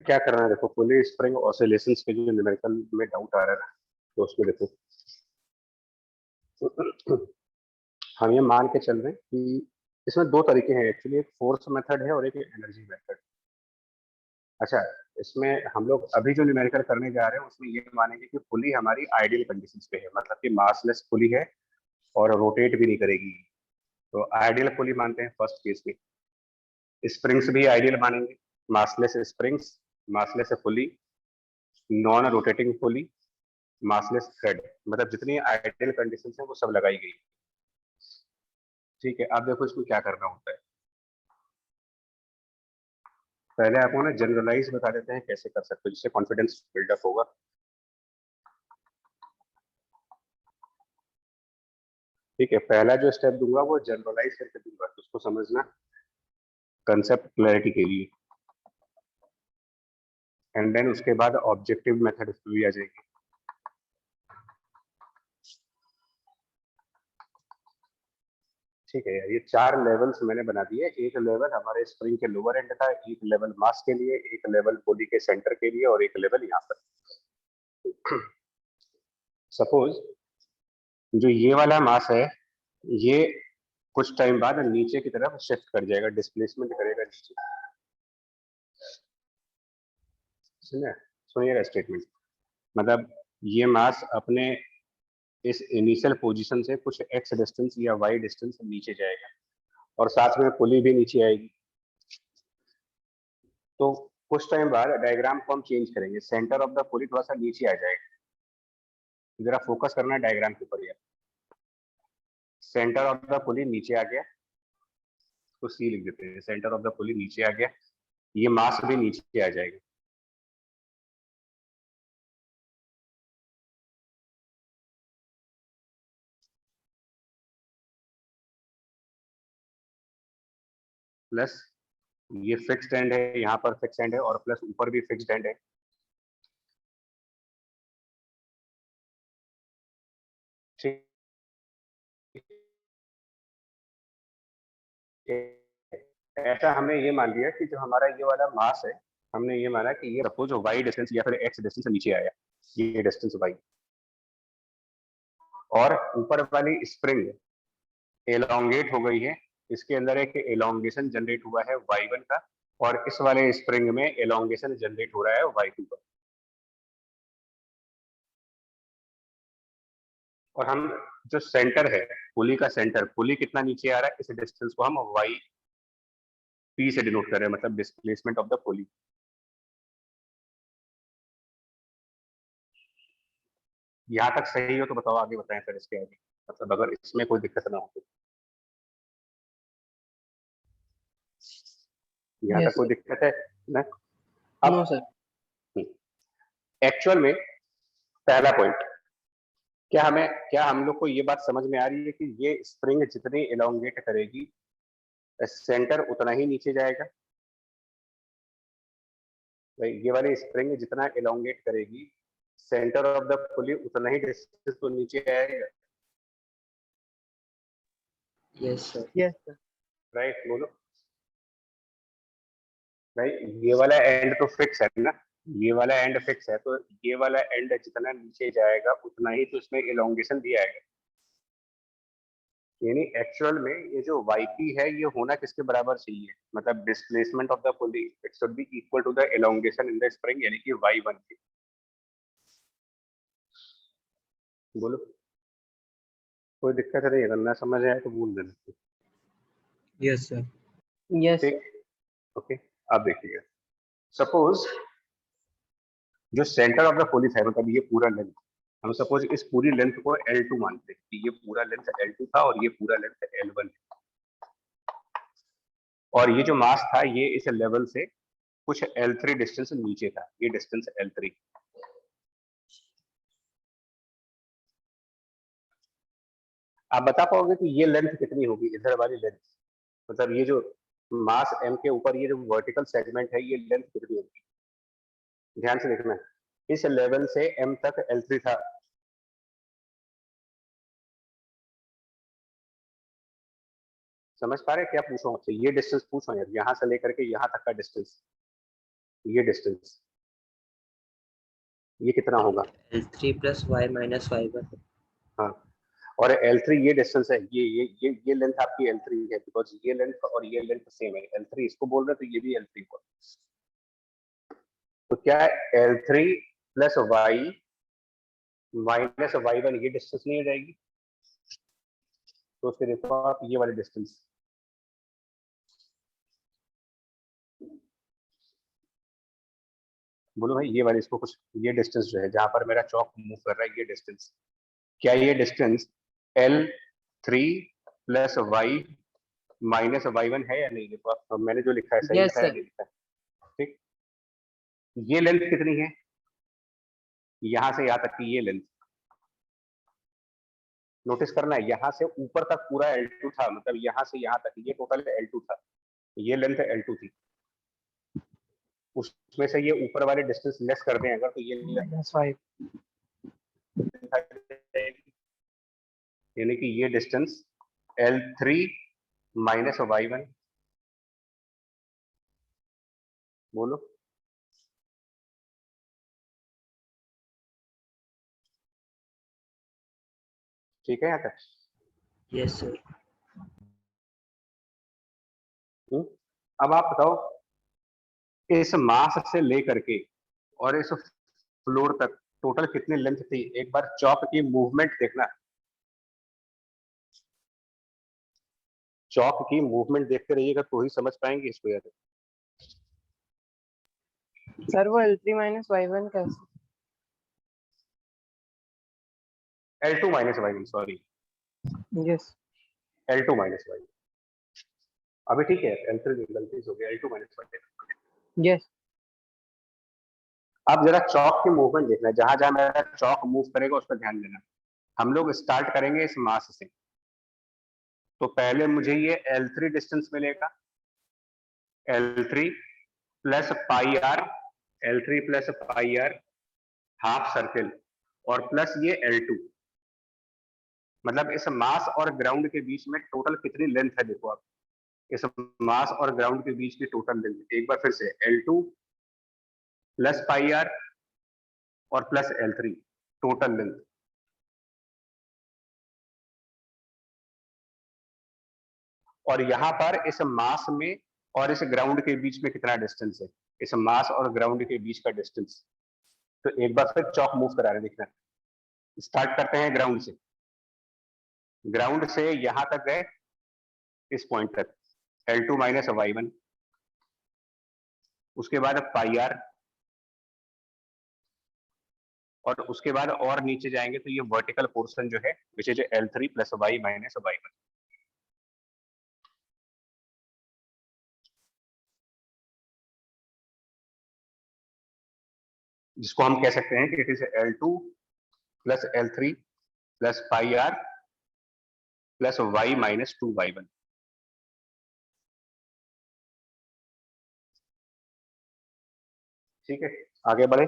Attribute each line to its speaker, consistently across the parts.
Speaker 1: क्या करना है, देखो पुली स्प्रिंग ऑसिलेशंस के जो न्यूमेरिकल में डाउट आ रहा है ना, तो उसमें देखो हम ये मान के चल रहे हैं कि इसमें दो तरीके हैं एक्चुअली, एक फोर्स मेथड है और एक एनर्जी मेथड। अच्छा, इसमें हम लोग अभी जो न्यूमेरिकल करने जा रहे हैं उसमें ये मानेंगे कि पुली हमारी आइडियल कंडीशंस पे है, मतलब कि मासलेस पुली है और रोटेट भी नहीं करेगी, तो आइडियल पुली मानते हैं फर्स्ट केस में। स्प्रिंग्स भी आइडियल मानेंगे, मासलेस स्प्रिंग्स, मासलेस पुली, नॉन रोटेटिंग पुली, मासलेस थ्रेड, मतलब जितनी आइडियल कंडीशंस हैं वो सब लगाई गई। ठीक है, अब देखो इसमें क्या करना होता है। पहले आपको ना जनरलाइज बता देते हैं कैसे कर सकते हो, जिससे कॉन्फिडेंस बिल्डअप होगा। ठीक है, पहला जो स्टेप दूंगा वो जनरलाइज करके दूंगा, तो उसको समझना कंसेप्ट क्लैरिटी के लिए, एंड देन उसके बाद ऑब्जेक्टिव मेथड भी आ जाएगी। ठीक है, ये चार लेवल्स मैंने बना दिए। एक लेवल हमारे स्प्रिंग के लोअर एंड का, एक लेवल मास के लिए, एक लेवल बॉडी के सेंटर के लिए, और एक लेवल यहाँ पर। सपोज जो ये वाला मास है, ये कुछ टाइम बाद नीचे की तरफ शिफ्ट कर जाएगा, डिस्प्लेसमेंट करेगा नीचे। सुनिएगा स्टेटमेंट, मतलब ये मास अपने इस इनिशियल पोजीशन से कुछ एक्स डिस्टेंस या वाई डिस्टेंस नीचे जाएगा, और साथ में पुली भी नीचे आएगी। तो कुछ टाइम बाद डायग्राम को हम चेंज करेंगे, सेंटर ऑफ द पुली थोड़ा सा नीचे आ जाएगा। जरा फोकस करना है डायग्राम के ऊपर। सेंटर ऑफ द पुली नीचे आ गया, तो सी लिख देते हैं, सेंटर ऑफ द पुली नीचे आ गया, ये मास भी नीचे आ जाएगा। प्लस ये फिक्स्ड एंड है, यहाँ पर फिक्स एंड है, और प्लस ऊपर भी फिक्स्ड एंड है। ठीक है, ऐसा हमने ये मान लिया कि जो हमारा ये वाला मास है, हमने ये माना कि ये सपोज वाई डिस्टेंस या फिर एक्स डिस्टेंस से नीचे आया, ये डिस्टेंस वाई, और ऊपर वाली स्प्रिंग एलोंगेट हो गई है, इसके अंदर एक एलोंगेशन जनरेट हुआ है y1 का, और इस वाले स्प्रिंग में एलोंगेशन जनरेट हो रहा है y2 का। और हम जो सेंटर है, पुली का सेंटर, पुली कितना नीचे आ रहा है, इस डिस्टेंस को हम वाई पी से डिनोट कर रहे हैं, मतलब डिस्प्लेसमेंट ऑफ द पुली। यहाँ तक सही हो तो बताओ, आगे बताएं फिर इसके आगे, मतलब अगर इसमें कोई दिक्कत ना हो तो। यहाँ तक
Speaker 2: यस
Speaker 1: कोई
Speaker 2: सर।
Speaker 1: दिक्कत है ना?
Speaker 2: नो
Speaker 1: अब
Speaker 2: सर।
Speaker 1: एक्चुअल में पहला पॉइंट, क्या हम लोग को ये बात समझ में आ रही है कि ये स्प्रिंग जितनी एलोंगेट करेगी, सेंटर उतना ही नीचे जाएगा। भाई ये वाली स्प्रिंग जितना एलोंगेट करेगी, सेंटर ऑफ द पुली उतना ही डिस्टेंस तो नीचे आएगा।
Speaker 2: Yes sir.
Speaker 3: Yes sir.
Speaker 1: Right, बोलो भाई। ये वाला एंड तो फिक्स है ना, ये वाला एंड फिक्स है, तो ये वाला एंड जितना नीचे जाएगा उतना ही तो इसमें एलोंगेशन भी आएगा। यानी एक्चुअल में ये जो yp है, ये होना किसके बराबर चाहिए, मतलब displacement of the pulley, it should be equal to the elongation in the spring, यानी कि y1 के। बोलो, कोई दिक्कत नहीं, अगर ना समझ आए तो बोल देना।
Speaker 2: Yes sir.
Speaker 3: यस
Speaker 1: ठीक,
Speaker 3: सर।
Speaker 1: ओके। अब देखिए, सपोज जो सेंटर ऑफ द पुली है, मतलब ये पूरा लेंथ, हम सपोज इस पूरी लेंथ को L2 मानते हैं कि ये पूरा लेंथ L2 था और ये पूरा लेंथ L1 है, और ये जो मास था ये इस लेवल से कुछ L3 डिस्टेंस नीचे था, ये डिस्टेंस L3। आप बता पाओगे कि ये लेंथ कितनी होगी, इधर वाली लेंथ, मतलब ये जो मास m के ऊपर ये जो वर्टिकल सेगमेंट है, ये लेंथ कितनी होगी? ध्यान से देखना, इस लेवल से m तक L3 था, समझ पा रहे क्या पूछो आपसे? ये डिस्टेंस पूछो यार, यहाँ से लेकर के यहाँ तक का डिस्टेंस। ये डिस्टेंस, ये कितना होगा?
Speaker 2: L3 plus y minus y1.
Speaker 1: हाँ, और L3 ये डिस्टेंस है, ये लेंथ आपकी L3 है, बिकॉज ये लेंथ और ये लेंथ सेम है। L3 इसको बोल रहे, तो ये भी L3 को। तो क्या है, L3 plus y minus y1 ये डिस्टेंस नहीं हो जाएगी? तो फिर देखो आप ये वाली डिस्टेंस, बोलो भाई ये वाली, इसको कुछ, ये डिस्टेंस जो है जहां पर मेरा चौक मूव कर रहा है, ये डिस्टेंस, क्या ये distance L3 plus y minus y1 है या नहीं? देखो आप, मैंने जो लिखा है सही
Speaker 2: Yes,
Speaker 1: लिखा है या
Speaker 2: sir.
Speaker 1: नहीं लिखा है? ठीक, ये लेंथ कितनी है यहां से यहां तक की? ये लेंथ नोटिस करना है, यहां से ऊपर तक पूरा L2 था, मतलब यहां से यहां तक ये टोटल L2 था, ये लेंथ L2 थी, उसमें से ये ऊपर वाले डिस्टेंस लेस कर दें अगर, तो ये
Speaker 2: Minus 5.
Speaker 1: यानी कि ये डिस्टेंस L3 माइनस y1, बोलो। ठीक है यहाँ तक?
Speaker 2: Yes, sir.
Speaker 1: अब आप बताओ, इस मास से लेकर के और इस फ्लोर तक टोटल कितनी लेंथ थी? एक बार चौक की मूवमेंट देखना, चौक की मूवमेंट देखते रहिएगा तो ही समझ पाएंगे इसको यार।
Speaker 3: सर वो L3 माइनस y1 कैसे?
Speaker 1: L2 minus y1, sorry,
Speaker 3: yes
Speaker 1: L2 minus y1, अभी ठीक है, L3 गलती हो गया, L2 माइनस y1।
Speaker 3: यस
Speaker 1: अब जरा चौक की मूवमेंट देखना है, जहां जहां मेरा चौक मूव करेगा उस पर ध्यान देना। हम लोग स्टार्ट करेंगे इस मास से, तो पहले मुझे ये L3 डिस्टेंस मिलेगा, L3 plus pi r, L3 plus pi r half circle, और प्लस ये L2, मतलब इस मास और ग्राउंड के बीच में टोटल कितनी लेंथ है? देखो आप, इस मास और ग्राउंड के बीच की टोटल लेंथ, एक बार फिर से, L2 प्लस पाई आर और प्लस L3 टोटल लेंथ। और यहाँ पर इस मास में और इस ग्राउंड के बीच में कितना डिस्टेंस है? इस मास और ग्राउंड के बीच का डिस्टेंस। तो एक बार फिर चौक मूव करा रहे, देखना, स्टार्ट करते हैं ग्राउंड से, ग्राउंड से यहां तक गए, इस पॉइंट तक L2 माइनस y1, उसके बाद पाई आर, और उसके बाद और नीचे जाएंगे तो ये वर्टिकल पोर्शन जो है which is L3 plus y minus y1। जिसको हम कह सकते हैं कि it is L2 plus L3 plus pi r plus y minus 2y1। ठीक है, आगे बढ़े,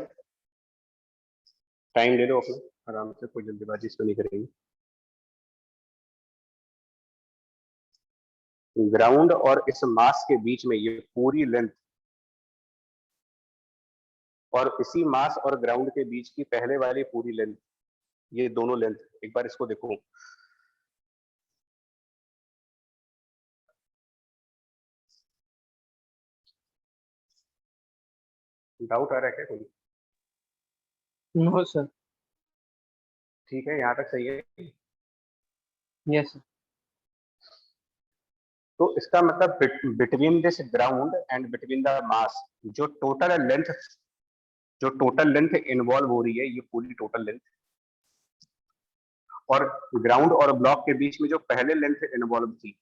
Speaker 1: टाइम ले लो अपना आराम से, कोई जल्दीबाजी इसमें नहीं करेंगे। ग्राउंड और इस मास के बीच में ये पूरी लेंथ, और इसी मास और ग्राउंड के बीच की पहले वाली पूरी लेंथ, ये दोनों लेंथ, एक बार इसको देखो, डाउट आ रहा है क्या कोई?
Speaker 3: नो सर
Speaker 1: ठीक है, यहाँ तक सही है।
Speaker 3: यस सर
Speaker 1: तो इसका मतलब between this ground and between the mass, जो टोटल लेंथ इन्वॉल्व हो रही है, ये पूरी टोटल लेंथ, और ग्राउंड और ब्लॉक के बीच में जो पहले लेंथ इन्वॉल्व थी,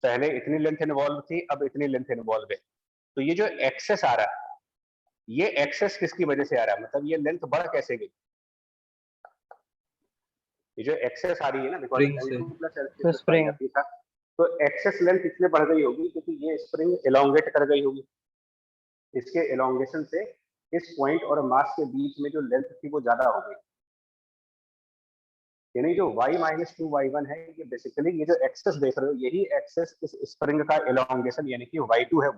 Speaker 1: पहले इतनी लेंथ इन्वॉल्व थी, अब इतनी लेंथ इन्वॉल्व है, तो ये जो एक्सेस आ रहा है, ये एक्सेस किसकी वजह से आ रहा है? मतलब ये लेंथ बढ़ कैसे गई? ये जो एक्सेस आ रही है ना, बिकॉज
Speaker 2: Spring से.
Speaker 1: L2 प्लस L3
Speaker 3: तो
Speaker 1: प्लस पाई
Speaker 3: स्प्रिंग
Speaker 1: आती था, तो एक्सेस लेंथ इसलिए बढ़ गई होगी क्योंकि ये स्प्रिंग एलोंगेट कर गई होगी, इसके एलोंगेशन से इस पॉइंट और मास के बीच में जो लेंथ थी वो ज्यादा हो गई, यानी जो y माइनस 2y1 है, ये बेसिकली ये जो एक्सेस देख रहे हो, यही एक्सेस इस स्प्रिंग का एलोंगेशन यानी कि y2 है।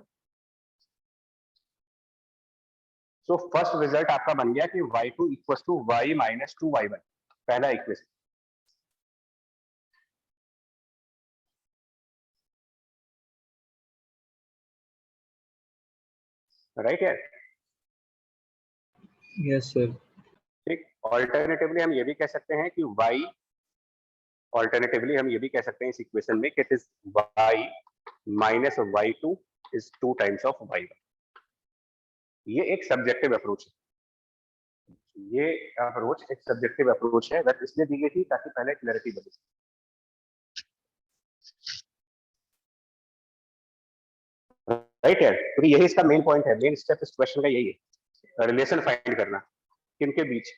Speaker 1: सो फर्स्ट रिजल्ट आपका बन गया कि y2 equal to y minus 2y1, पहला इक्वेशन। राइट है?
Speaker 2: Yes sir.
Speaker 1: ठीक। ऑल्टरनेटिवली हम ये भी कह सकते हैं कि ऑल्टरनेटिवली हम ये भी कह सकते हैं इस इक्वेशन में कि it is y minus y2 is 2 times of y1। ये एक सब्जेक्टिव अप्रोच है, ये अप्रोच एक सब्जेक्टिव अप्रोच है, बट इसलिए दी गई थी ताकि पहले क्लैरिटी बने। राइट है? तो यही इसका मेन पॉइंट है, मेन स्टेप इस क्वेश्चन का यही है, रिलेशन फाइंड करना किनके बीच,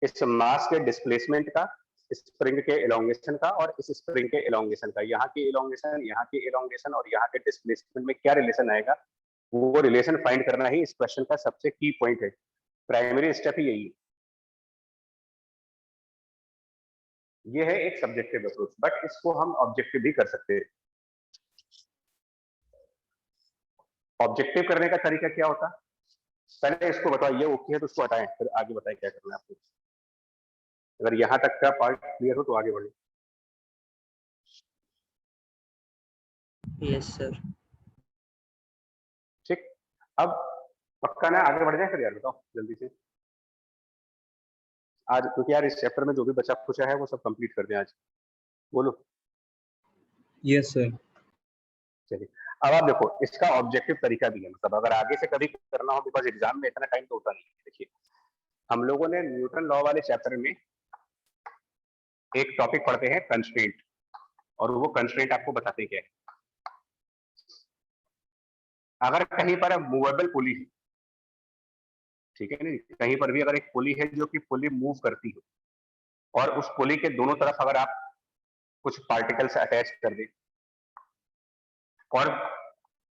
Speaker 1: इस मास के डिस्प्लेसमेंट का, स्प्रिंग के एलोंगेशन का और इस स्प्रिंग के एलोंगेशन का। यहाँ की एलोंगेशन, यहाँ की एलोंगेशन और यहाँ के डिस्प्लेसमेंट में क्या रिलेशन आएगा, वो रिलेशन फाइंड करना ही इस क्वेश्चन का सबसे की पॉइंट है, प्राइमरी स्टेप ही यही है। ये है एक सब्जेक्टिव अप्रोच, बट इसको हम ऑब्जेक्टिव भी कर सकते हैं। ऑब्जेक्टिव करने का तरीका क्या होता, पहले इसको बताओ, ये ओके है तो उसको हटाएं, फिर आगे बताएं क्या करना है आपको। अगर यहाँ तक का पार्ट क्लियर हो तो आगे बढ़े।
Speaker 2: Yes sir.
Speaker 1: ठीक, अब पक्का ना आगे बढ़ जाए फिर यार, बताओ जल्दी से आज, क्योंकि यार इस चैप्टर में जो भी बचा पूछा है वो सब कंप्लीट कर दें आज। बोलो।
Speaker 2: Yes sir.
Speaker 1: चलिए, अब आप देखो इसका ऑब्जेक्टिव तरीका भी है, मतलब अगर आगे से कभी करना हो, बिकॉज एग्जाम में इतना टाइम तो होता नहीं है। देखिए, हम लोगों ने न्यूटन लॉ वाले चैप्टर में एक टॉपिक पढ़ते हैं कंस्ट्रेंट, और वो कंस्ट्रेंट आपको बताते क्या है। अगर कहीं पर मूवेबल पुली है, ठीक है नहीं, कहीं पर भी अगर एक पुली है जो कि पुली मूव करती है, और उस पुली के दोनों तरफ अगर आप कुछ पार्टिकल्स अटैच कर दें, और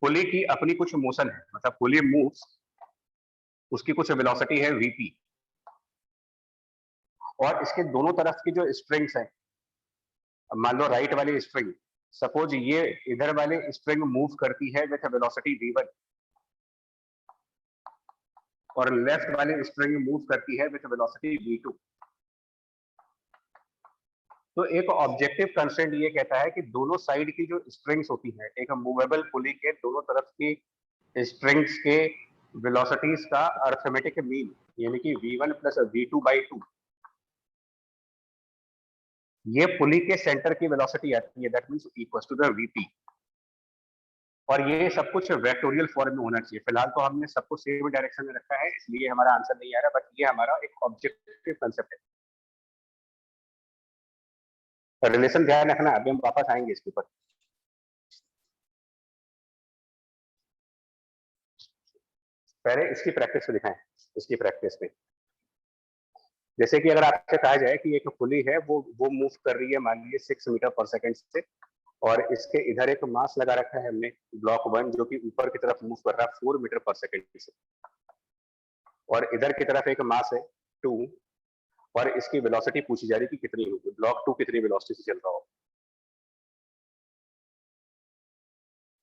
Speaker 1: पुली की अपनी कुछ मोशन है, मतलब पुली मूव्स, उसकी कुछ वेलोसिटी है vp, और इसके दोनों तरफ की जो स्ट्रिंग्स हैं, मान लो राइट वाली स्ट्रिंग, सपोज ये इधर वाले स्ट्रिंग मूव करती है विथ वेलोसिटी v1, और लेफ्ट वाली स्ट्रिंग मूव करती है विथ वेलोसिटी v2। तो एक ऑब्जेक्टिव कंस्ट्रेंट ये कहता है कि दोनों साइड की जो स्ट्रिंग्स होती है, एक मूवेबल पुली के दोनों तरफ की स्ट्रिंग्स के वेलोसिटीज का अर्थमेटिक मीन, यानी कि v1 प्लस v2/2, ये पुली के सेंटर की वेलोसिटी आती है, that means equals to the vp। और ये सब कुछ वेक्टोरियल फॉर्म में होना चाहिए। फिलहाल तो हमने सबको सेम डायरेक्शन में रखा है, इसलिए हमारा आंसर नहीं आ रहा, बट ये हमारा एक ऑब्जेक्टिव कंसेप्ट है। रिलेशन ध्यान रखना, अभी हम वापस आएंगे इसके ऊपर। पहले इसकी प्रैक्टिस दिखाएं, इसकी प्रैक्टिस में जैसे कि अगर आपसे कहा जाए कि एक पुली है, वो मूव कर रही है मान लीजिए 6 मीटर पर सेकंड से, और इसके इधर एक मास लगा रखा है हमने ब्लॉक 1, जो कि ऊपर की तरफ मूव कर रहा है 4 मीटर पर सेकंड से, और इधर की तरफ एक मास है 2, और इसकी वेलोसिटी पूछी जा रही है कि कितनी होगी, ब्लॉक 2 कितनी वेलोसिटी से चल रहा हो।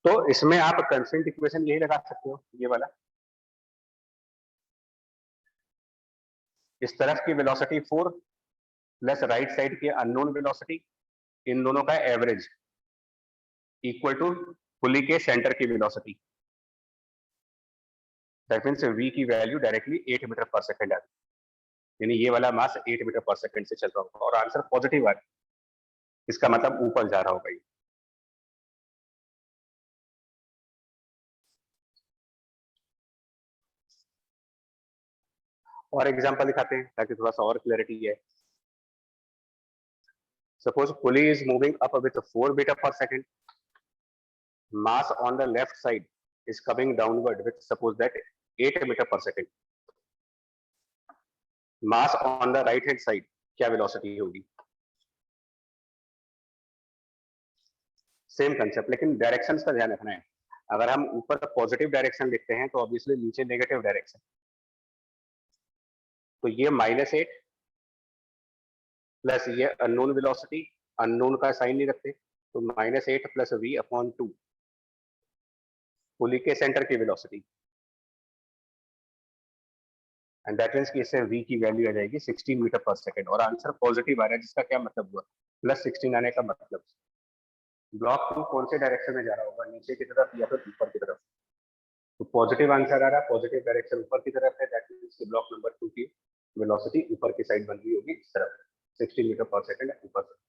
Speaker 1: तो इसमें आप कंस्ट्रेंट इक्वेशन यही लगा सकते हो, ये वाला, इस तरफ की वेलोसिटी 4 प्लस राइट साइड की अननोन वेलोसिटी, इन दोनों का एवरेज इक्वल टू पुली के सेंटर की वेलोसिटी, दैट मींस v की value directly 8 metre per second आ रही है, यानी ये वाला मास 8 मीटर पर सेकंड से चल रहा होगा, और आंसर पॉजिटिव आ रहा है, इसका मतलब ऊपर जा रहा होगा ये। और एग्जांपल दिखाते हैं ताकि थोड़ा सा और क्लैरिटी है। Suppose pulley is moving up with 4 meter per second, mass on the left side is coming downward with suppose that 8 meter per second, mass on the right hand side क्या velocity होगी, same concept, लेकिन directions का ध्यान रखना है। अगर हम ऊपर पॉजिटिव डायरेक्शन लिखते हैं तो ऑब्वियसली नीचे नेगेटिव डायरेक्शन, तो ये -8 प्लस ये अननोन वेलोसिटी, अननोन का साइन नहीं रखते, तो -8 प्लस v/2 पुली के सेंटर की वेलोसिटी, एंड दैट मीन्स कि इससे v की वैल्यू आ जाएगी 16 मीटर पर सेकेंड, और आंसर पॉजिटिव आ रहा है, जिसका क्या मतलब हुआ, +16 आने का मतलब ब्लॉक 2 कौन से डायरेक्शन में जा रहा होगा, नीचे की तरफ या फिर ऊपर की तरफ। तो पॉजिटिव आंसर आ रहा है, पॉजिटिव डायरेक्शन ऊपर की तरफ है, दैट मीन्स कि ब्लॉक नंबर 2 की वेलोसिटी ऊपर की साइड बन रही होगी, इस तरफ 16 मीटर पर सेकेंड ऊपर से।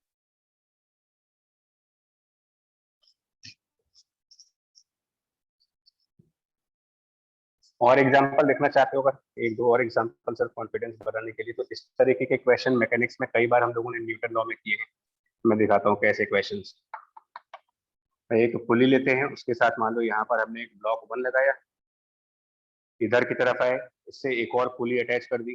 Speaker 1: और एग्जांपल देखना चाहते हो अगर, एक दो और एग्जांपल सर कॉन्फिडेंस बढ़ाने के लिए, तो इस तरीके के क्वेश्चन मैकेनिक्स में कई बार हम लोगों ने न्यूटन लॉ में किए हैं। मैं दिखाता हूँ कैसे क्वेश्चंस। एक पुली लेते हैं, उसके साथ मान लो यहाँ पर हमने एक ब्लॉक 1 लगाया, इधर की तरफ आए, इससे एक और पुली अटैच कर दी,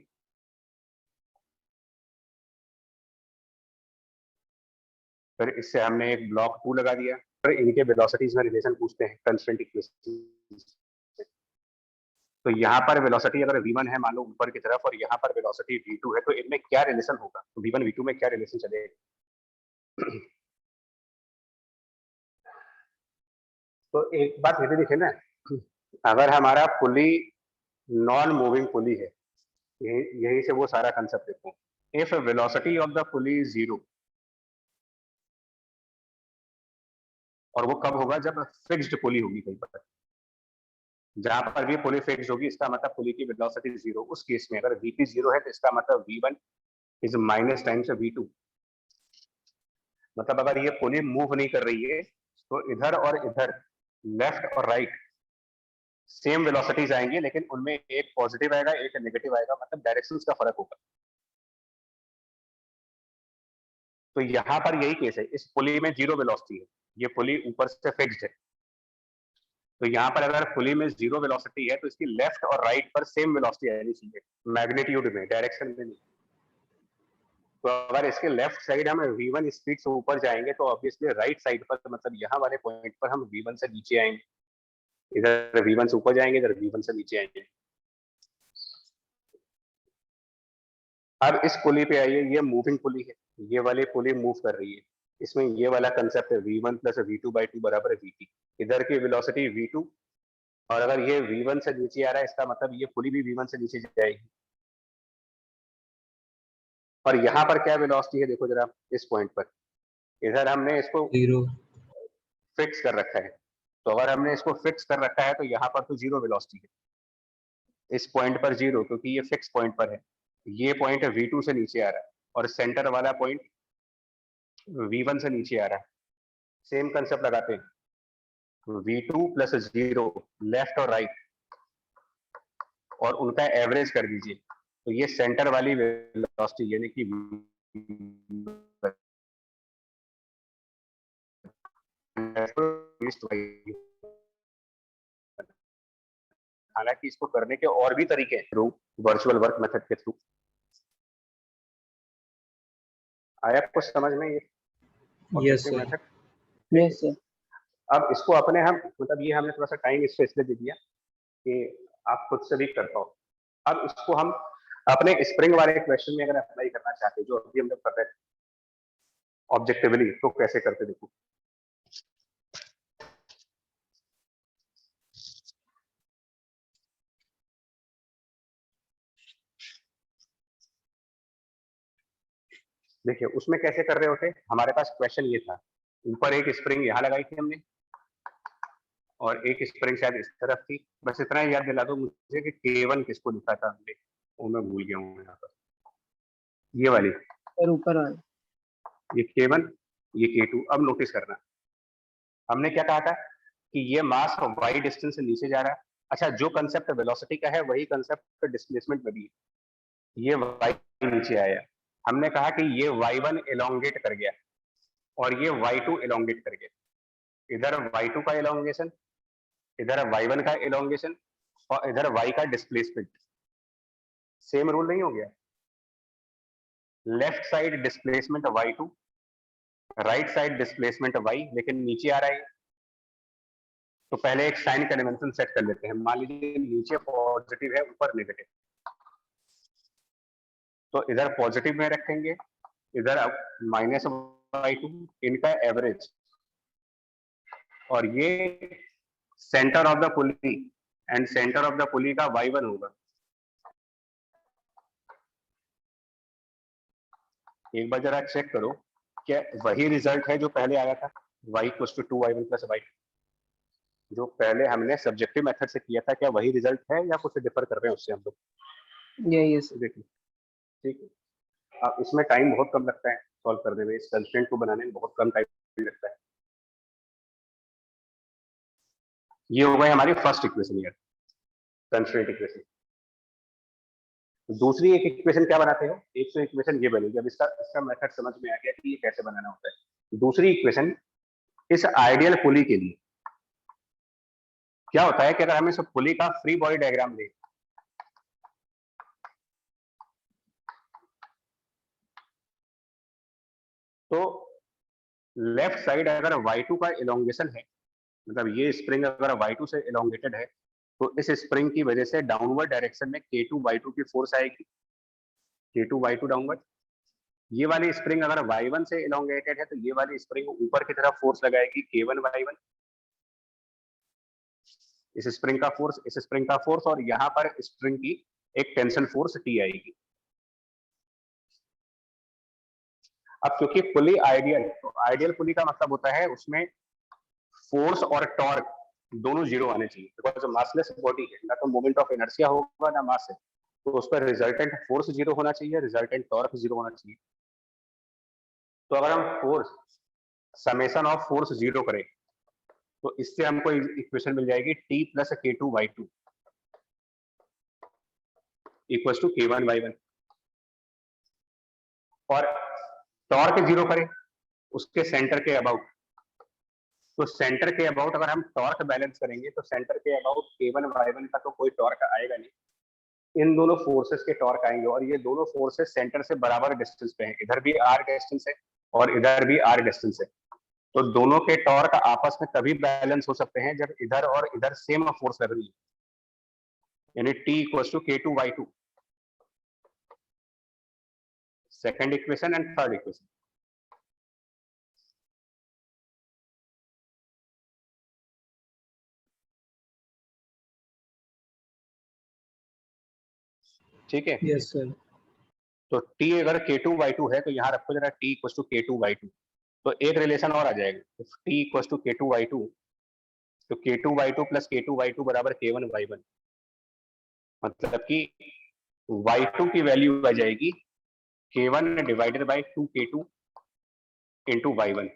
Speaker 1: फिर इससे हमने एक ब्लॉक 2 लगा दिया, फिर इनके वेलोसिटीज में रिलेशन पूछते हैं कंस्ट्रेंट इक्वेशन। तो यहाँ पर वेलोसिटी अगर v1 है मान लो ऊपर की तरफ, और यहाँ पर वेलोसिटी v2 है, तो इनमें क्या रिलेशन होगा, तो v1 v2 में क्या रिलेशन चलेगा। तो एक बात ये भी देखे ना, अगर हमारा पुली नॉन मूविंग पुली है, यही से वो सारा कंसेप्ट देखो, if velocity of the pulley is 0, और वो कब होगा, जब फिक्स्ड पुली होगी कहीं पर, जहां पर भी पुली फिक्स होगी, इसका मतलब पुली की वेलोसिटी 0। उस केस में अगर vp 0 है, तो इसका मतलब v1 is minus times v2। मतलब अगर ये पुली मूव नहीं कर रही है, तो इधर और इधर, लेफ्ट और राइट, सेम वेलोसिटीज आएंगी, लेकिन उनमें एक पॉजिटिव आएगा एक नेगेटिव आएगा, मतलब डायरेक्शंस का फर्क होगा। तो यहाँ पर यही केस है, इस पुली में 0 वेलोसिटी है, ये पुली ऊपर से फिक्स्ड है, तो यहाँ पर अगर पुली में 0 वेलोसिटी है, तो इसकी लेफ्ट और राइट पर सेम वेलोसिटी आनी चाहिए, मैग्नीट्यूड में, डायरेक्शन में नहीं। तो अगर इसके लेफ्ट साइड हम v1 स्पीड से ऊपर जाएंगे, तो ऑब्वियसली राइट साइड पर, मतलब यहाँ वाले पॉइंट पर हम v1 से नीचे आएंगे, इधर v1 से ऊपर जाएंगे, इधर v1 से नीचे आएंगे। अब इस पुली पे आइए, ये मूविंग पुली है, ये वाली पुली मूव कर रही है, इसमें ये वाला कंसेप्ट है v1 प्लस v2/2 बराबर vt। इधर की वेलोसिटी v2, और अगर ये v1 से नीचे आ रहा है, इसका मतलब ये पुली भी v1 से नीचे जाएगी। और यहाँ पर क्या वेलोसिटी है, देखो जरा इस पॉइंट पर, इधर हमने इसको
Speaker 2: 0
Speaker 1: फिक्स कर रखा है, तो अगर हमने इसको फिक्स कर रखा है, तो यहाँ पर तो 0 वेलोसिटी है, इस पॉइंट पर 0, क्योंकि ये फिक्स पॉइंट पर है। ये पॉइंट v2 से नीचे आ रहा है, और सेंटर वाला पॉइंट v1 से नीचे आ रहा है। सेम कंसेप्ट लगाते हैं, v2 प्लस 0 लेफ्ट और राइट, और उनका एवरेज कर दीजिए, तो ये सेंटर वाली वेलोसिटी यानी कि हालांकि इसको करने के और भी तरीके हैं, थ्रू वर्चुअल वर्क मेथड के थ्रू। आया कुछ समझ में ये
Speaker 2: yes
Speaker 1: objective
Speaker 2: sir.
Speaker 1: Method?
Speaker 3: Yes sir.
Speaker 1: अब इसको अपने हम, मतलब ये हमने थोड़ा सा टाइम इसको इसलिए दे दिया कि आप खुद से भी कर पाओ। अब इसको हम अपने स्प्रिंग वाले क्वेश्चन में अगर अप्लाई करना चाहते हैं, जो अभी हम लोग कर रहे थे ऑब्जेक्टिवली, तो कैसे करते देखो। देखिए उसमें कैसे कर रहे होते, हमारे पास क्वेश्चन ये था, ऊपर एक स्प्रिंग यहाँ लगाई थी हमने, और एक स्प्रिंग शायद इस तरफ थी। बस इतना याद दिला दो मुझे कि K1 किसको लिखा था हमने, वो मैं भूल गया हूँ यहाँ पर, ये वाली,
Speaker 3: सर ऊपर वाला।
Speaker 1: ये K1, ये K2। अब नोटिस करना, हमने क्या कहा था कि ये मास वाई डिस्टेंस से नीचे जा रहा है। अच्छा, जो कंसेप्ट वेलोसिटी का है वही कंसेप्ट डिस्प्लेसमेंट में भी है। ये वाई नीचे आया, हमने कहा कि ये y1 एलोंगेट कर गया और ये y2 एलोंगेट कर गया। इधर y2 का एलोंगेशन, इधर y1 का एलोंगेशन, और इधर y का डिस्प्लेसमेंट। सेम रूल नहीं हो गया? Left side displacement y2, right side displacement y, लेकिन नीचे आ रहा है। तो पहले एक साइन का डायमेंशन सेट कर लेते हैं। मान लीजिए नीचे पॉजिटिव है, ऊपर नेगेटिव, तो इधर पॉजिटिव में रखेंगे, इधर -y2, इनका एवरेज, और ये centre of the pulley, and centre of the पुली का y1 होगा। एक बार जरा चेक करो क्या वही रिजल्ट है जो पहले आया था, y equals to 2y1 plus y, जो पहले हमने सब्जेक्टिव मेथड से किया था, क्या वही रिजल्ट है या कुछ डिफर कर रहे हैं उससे हम लोग?
Speaker 3: Yes sir.
Speaker 1: देखिए ठीक है, अब इसमें टाइम बहुत कम लगता है सॉल्व करने में, इस कंस्ट्रेंट को बनाने में बहुत कम टाइम लगता है। ये हो गई हमारी फर्स्ट इक्वेशन यार, कंस्ट्रेंट इक्वेशन। दूसरी एक इक्वेशन क्या बनाते हो, एक तो इक्वेशन ये बनेगी, अब इसका इसका मेथड समझ में आ गया कि ये कैसे बनाना होता है। दूसरी इक्वेशन इस आइडियल पुली के लिए क्या होता है कि अगर हम इस पुली का फ्री बॉडी डायग्राम लें, तो लेफ्ट साइड अगर y2 का इलोंगेशन है, मतलब ये स्प्रिंग अगर y2 से इलोंगेटेड है, तो इस स्प्रिंग की वजह से डाउनवर्ड डायरेक्शन में k2 y2 की फोर्स आएगी, k2 y2 डाउनवर्ड। ये वाली स्प्रिंग अगर y1 से इलोंगेटेड है, तो ये वाली स्प्रिंग ऊपर की तरफ फोर्स लगाएगी k1 y1, इस स्प्रिंग का फोर्स, इस स्प्रिंग का फोर्स, और यहाँ पर स्प्रिंग की एक टेंशन फोर्स T आएगी। अब क्योंकि पुली आइडियल, तो आइडियल पुली का मतलब होता है उसमें फोर्स और टॉर्क दोनों जीरो आने चाहिए, बिकॉज मासलेस बॉडी है, ना तो मोमेंट ऑफ इनर्शिया होगा ना मास है, तो उस पर रिजल्टेंट फोर्स जीरो होना चाहिए, रिजल्टेंट टॉर्क जीरो होना चाहिए। तो अगर हम force summation of force zero करें, तो इससे हमको इक्वेशन मिल जाएगी T plus k2 y2 equal to k1 y1। और टॉर्क जीरो करें उसके सेंटर के अबाउट, तो सेंटर के अबाउट अगर हम टॉर्क बैलेंस करेंगे, तो सेंटर के अबाउट k1 y1 का तो कोई टॉर्क आएगा नहीं, इन दोनों फोर्सेस के टॉर्क आएंगे, और ये दोनों फोर्सेस सेंटर से बराबर डिस्टेंस पे हैं, इधर भी r डिस्टेंस है और इधर भी r डिस्टेंस है, तो दोनों के टॉर्क आपस में तभी बैलेंस हो सकते हैं जब इधर और इधर सेम फोर्स लग रही है, यानी T equal to k2 y2, second equation and third equation. ठीक है,
Speaker 2: यस सर।
Speaker 1: तो T अगर k2 y2 है, तो यहाँ रखो जरा T equal to k2 y2, तो एक रिलेशन और आ जाएगा, T equal to k2 y2, तो k2 y2 plus k2 y2 बराबर k1 y1, मतलब कि y2 की वैल्यू आ जाएगी k1 divided by 2k2 into y1,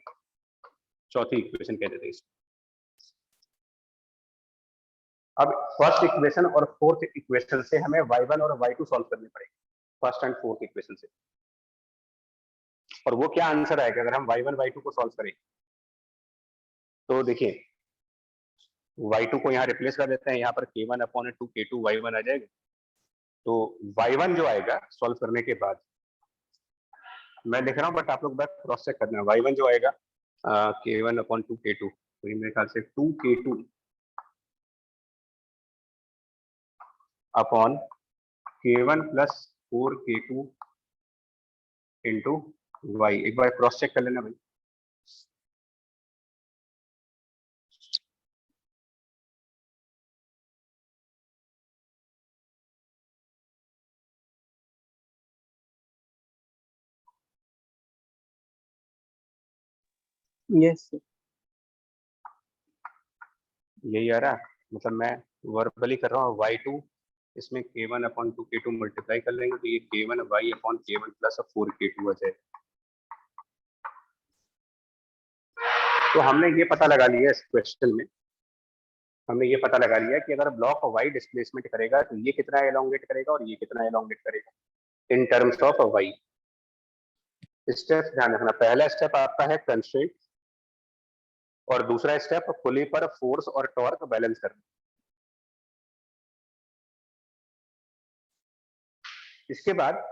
Speaker 1: चौथी इक्वेशन कहते थे इसको। अब फर्स्ट इक्वेशन और फोर्थ इक्वेशन से हमें y1 और y2 सॉल्व करने पड़ेंगे, फर्स्ट एंड फोर्थ इक्वेशन से, और वो क्या आंसर आएगा अगर हम y1 y2 को सॉल्व करें। तो देखिए y2 को यहाँ रिप्लेस कर देते हैं, यहाँ पर k1 अपॉन 2 k2 y1 आ जाएगा, तो y1 जो आएगा सॉल्व करने के बाद, मैं लिख रहा हूँ बट आप लोग बस क्रॉस चेक करना है, y1 जो आएगा k1 अपॉन 2 k2, तो ये मेरे ख्याल से 2 k2 upon k1 plus 4 k2 into y, एक बार क्रॉस चेक कर लेना भाई।
Speaker 3: Yes sir.
Speaker 1: यही आ रहा, मतलब मैं वर्बली कर रहा हूँ, y2 इसमें k1 अपॉन 2 k2 मल्टीप्लाई कर लेंगे, तो ये k1 y upon k1 plus 4 k2 आ जाएगा। तो हमने ये पता लगा लिया इस क्वेश्चन में, हमने ये पता लगा लिया कि अगर ब्लॉक y डिस्प्लेसमेंट करेगा तो ये कितना एलोंगेट करेगा और ये कितना एलोंगेट करेगा in terms of y। Step ध्यान रखना, पहला स्टेप आपका है कंस्ट्रेंट, और दूसरा स्टेप पुली पर फोर्स और टॉर्क बैलेंस करना। इसके बाद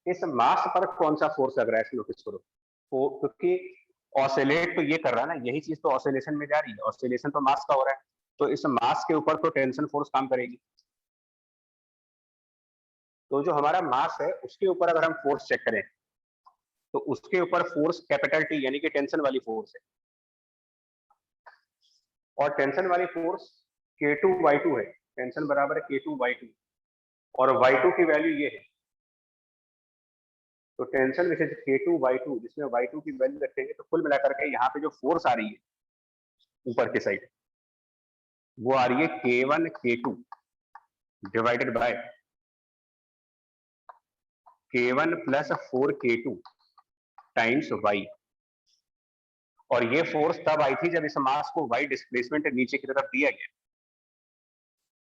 Speaker 1: इस मास पर कौन सा फोर्स लग रहा है नोटिस करो, क्योंकि ऑसिलेट तो ये कर रहा है ना, यही चीज तो ऑसिलेशन में जा रही है, ऑसिलेशन तो मास का हो रहा है, तो इस मास के ऊपर तो टेंशन फोर्स काम करेगी, तो जो हमारा मास है उसके ऊपर अगर हम फोर्स चेक करें, तो उसके ऊपर फोर्स कैपिटल T यानी कि टेंशन वाली फोर्स है, और टेंशन वाली फोर्स k2 y2 है, टेंशन बराबर है k2 y2, और y2 की वैल्यू ये है तो tension which is K2 Y2, जिसमें Y2 की वैल्यू रखेंगे तो कुल मिलाकर के यहाँ पे जो फोर्स आ रही है ऊपर की साइड, वो आ रही है K1 K2 divided by K1 plus 4K2 times Y। और ये फोर्स तब आई थी जब इस मास को Y डिस्प्लेसमेंट नीचे की तरफ दिया गया,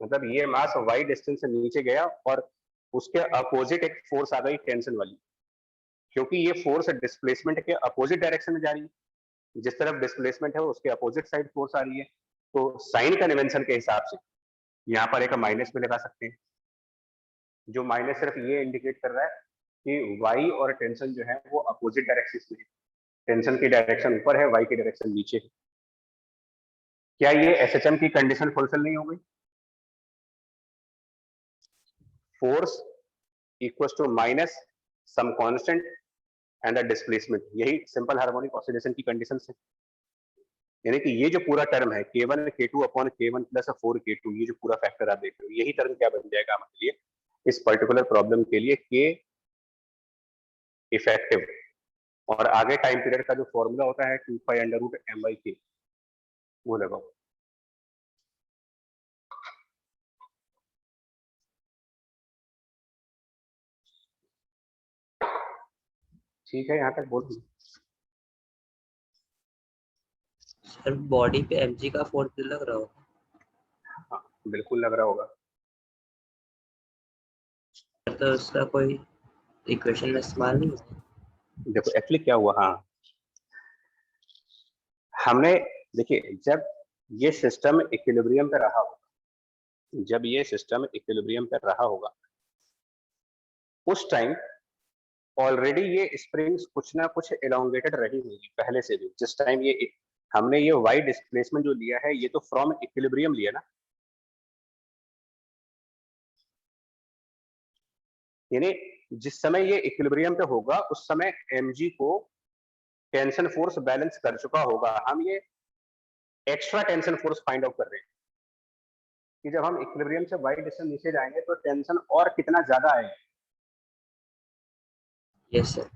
Speaker 1: मतलब ये मास Y डिस्टेंस से नीचे गया और उसके अपोजिट एक फोर्स आ गई टेंशन वाली, क्योंकि ये फोर्स डिस्प्लेसमेंट के अपोजिट डायरेक्शन में जा रही है, जिस तरफ डिस्प्लेसमेंट है उसके अपोजिट साइड फोर्स आ रही है। तो साइन कन्वेंशन के हिसाब से यहाँ पर एक माइनस भी लगा सकते हैं, जो माइनस सिर्फ ये इंडिकेट कर रहा है कि Y और टेंशन जो है वो अपोजिट डायरेक्शन में है, टेंशन की डायरेक्शन ऊपर है, Y की डायरेक्शन नीचे है। क्या ये SHM की कंडीशन फुलफिल नहीं हो गई? Force equals to minus some constant and the displacement, यही सिंपल हार्मोनिक ऑसिलेशन की कंडीशन है। यानी कि ये जो पूरा टर्म है K1 K2 upon K1 plus 4K2, ये जो पूरा फैक्टर आप देख रहे हो, यही टर्म क्या बन जाएगा हमारे लिए इस पर्टिकुलर प्रॉब्लम के लिए K इफेक्टिव। और आगे टाइम पीरियड का जो फॉर्मूला होता है 2 पाई अंडर रूट m/k, वो लगाओ। ठीक है, यहाँ तक बोल दूं?
Speaker 4: सर बॉडी पे mg का फोर्स लग रहा होगा?
Speaker 1: हाँ बिल्कुल लग रहा होगा।
Speaker 4: तो उसका कोई इक्वेशन में इस्तेमाल नहीं होगा?
Speaker 1: देखो एक्चुअली क्या हुआ, हाँ हमने देखिए जब ये सिस्टम इक्विलिब्रियम पे रहा होगा, जब ये सिस्टम इक्विलिब्रियम पे रहा होगा उस टाइम ऑलरेडी ये स्प्रिंग्स कुछ ना कुछ एलोंगेटेड रही होगी पहले से भी। जिस टाइम ये हमने ये वाई डिस्प्लेसमेंट जो लिया है ये तो फ्रॉम इक्विलिब्रियम लिया ना, यानी जिस समय ये इक्विलिब्रियम पे होगा उस समय mg को टेंशन फोर्स बैलेंस कर चुका होगा। हम ये extra tension force find out कर रहे हैं कि जब हम इक्विलिब्रियम से वाई डिस्टेंस नीचे जाएंगे तो टेंशन और कितना ज्यादा आएगा।
Speaker 4: Yes sir.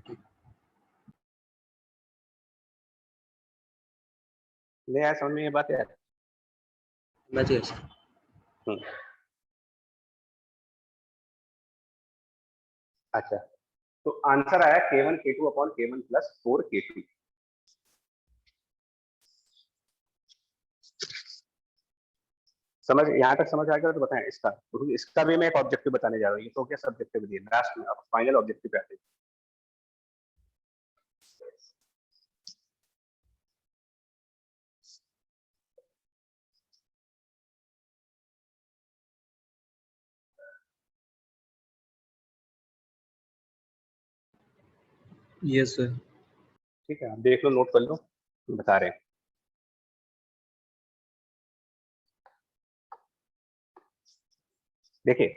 Speaker 1: नहीं आया समझ में ये बात है?
Speaker 4: समझ गए सर।
Speaker 1: अच्छा, तो आंसर आया K1 K2 upon K1 plus 4K2। समझ यहाँ तक समझ आ गया तो बताएं इसका, क्योंकि इसका भी मैं एक ऑब्जेक्टिव बताने जा रहा हूँ। ये तो क्या सब्जेक्टिव दिए लास्ट में, अब फाइनल ऑब्जेक्टिव पे आते हैं।
Speaker 2: Yes sir.
Speaker 1: ठीक है, आप देख लो, नोट कर लो, बता रहे हैं। देखिए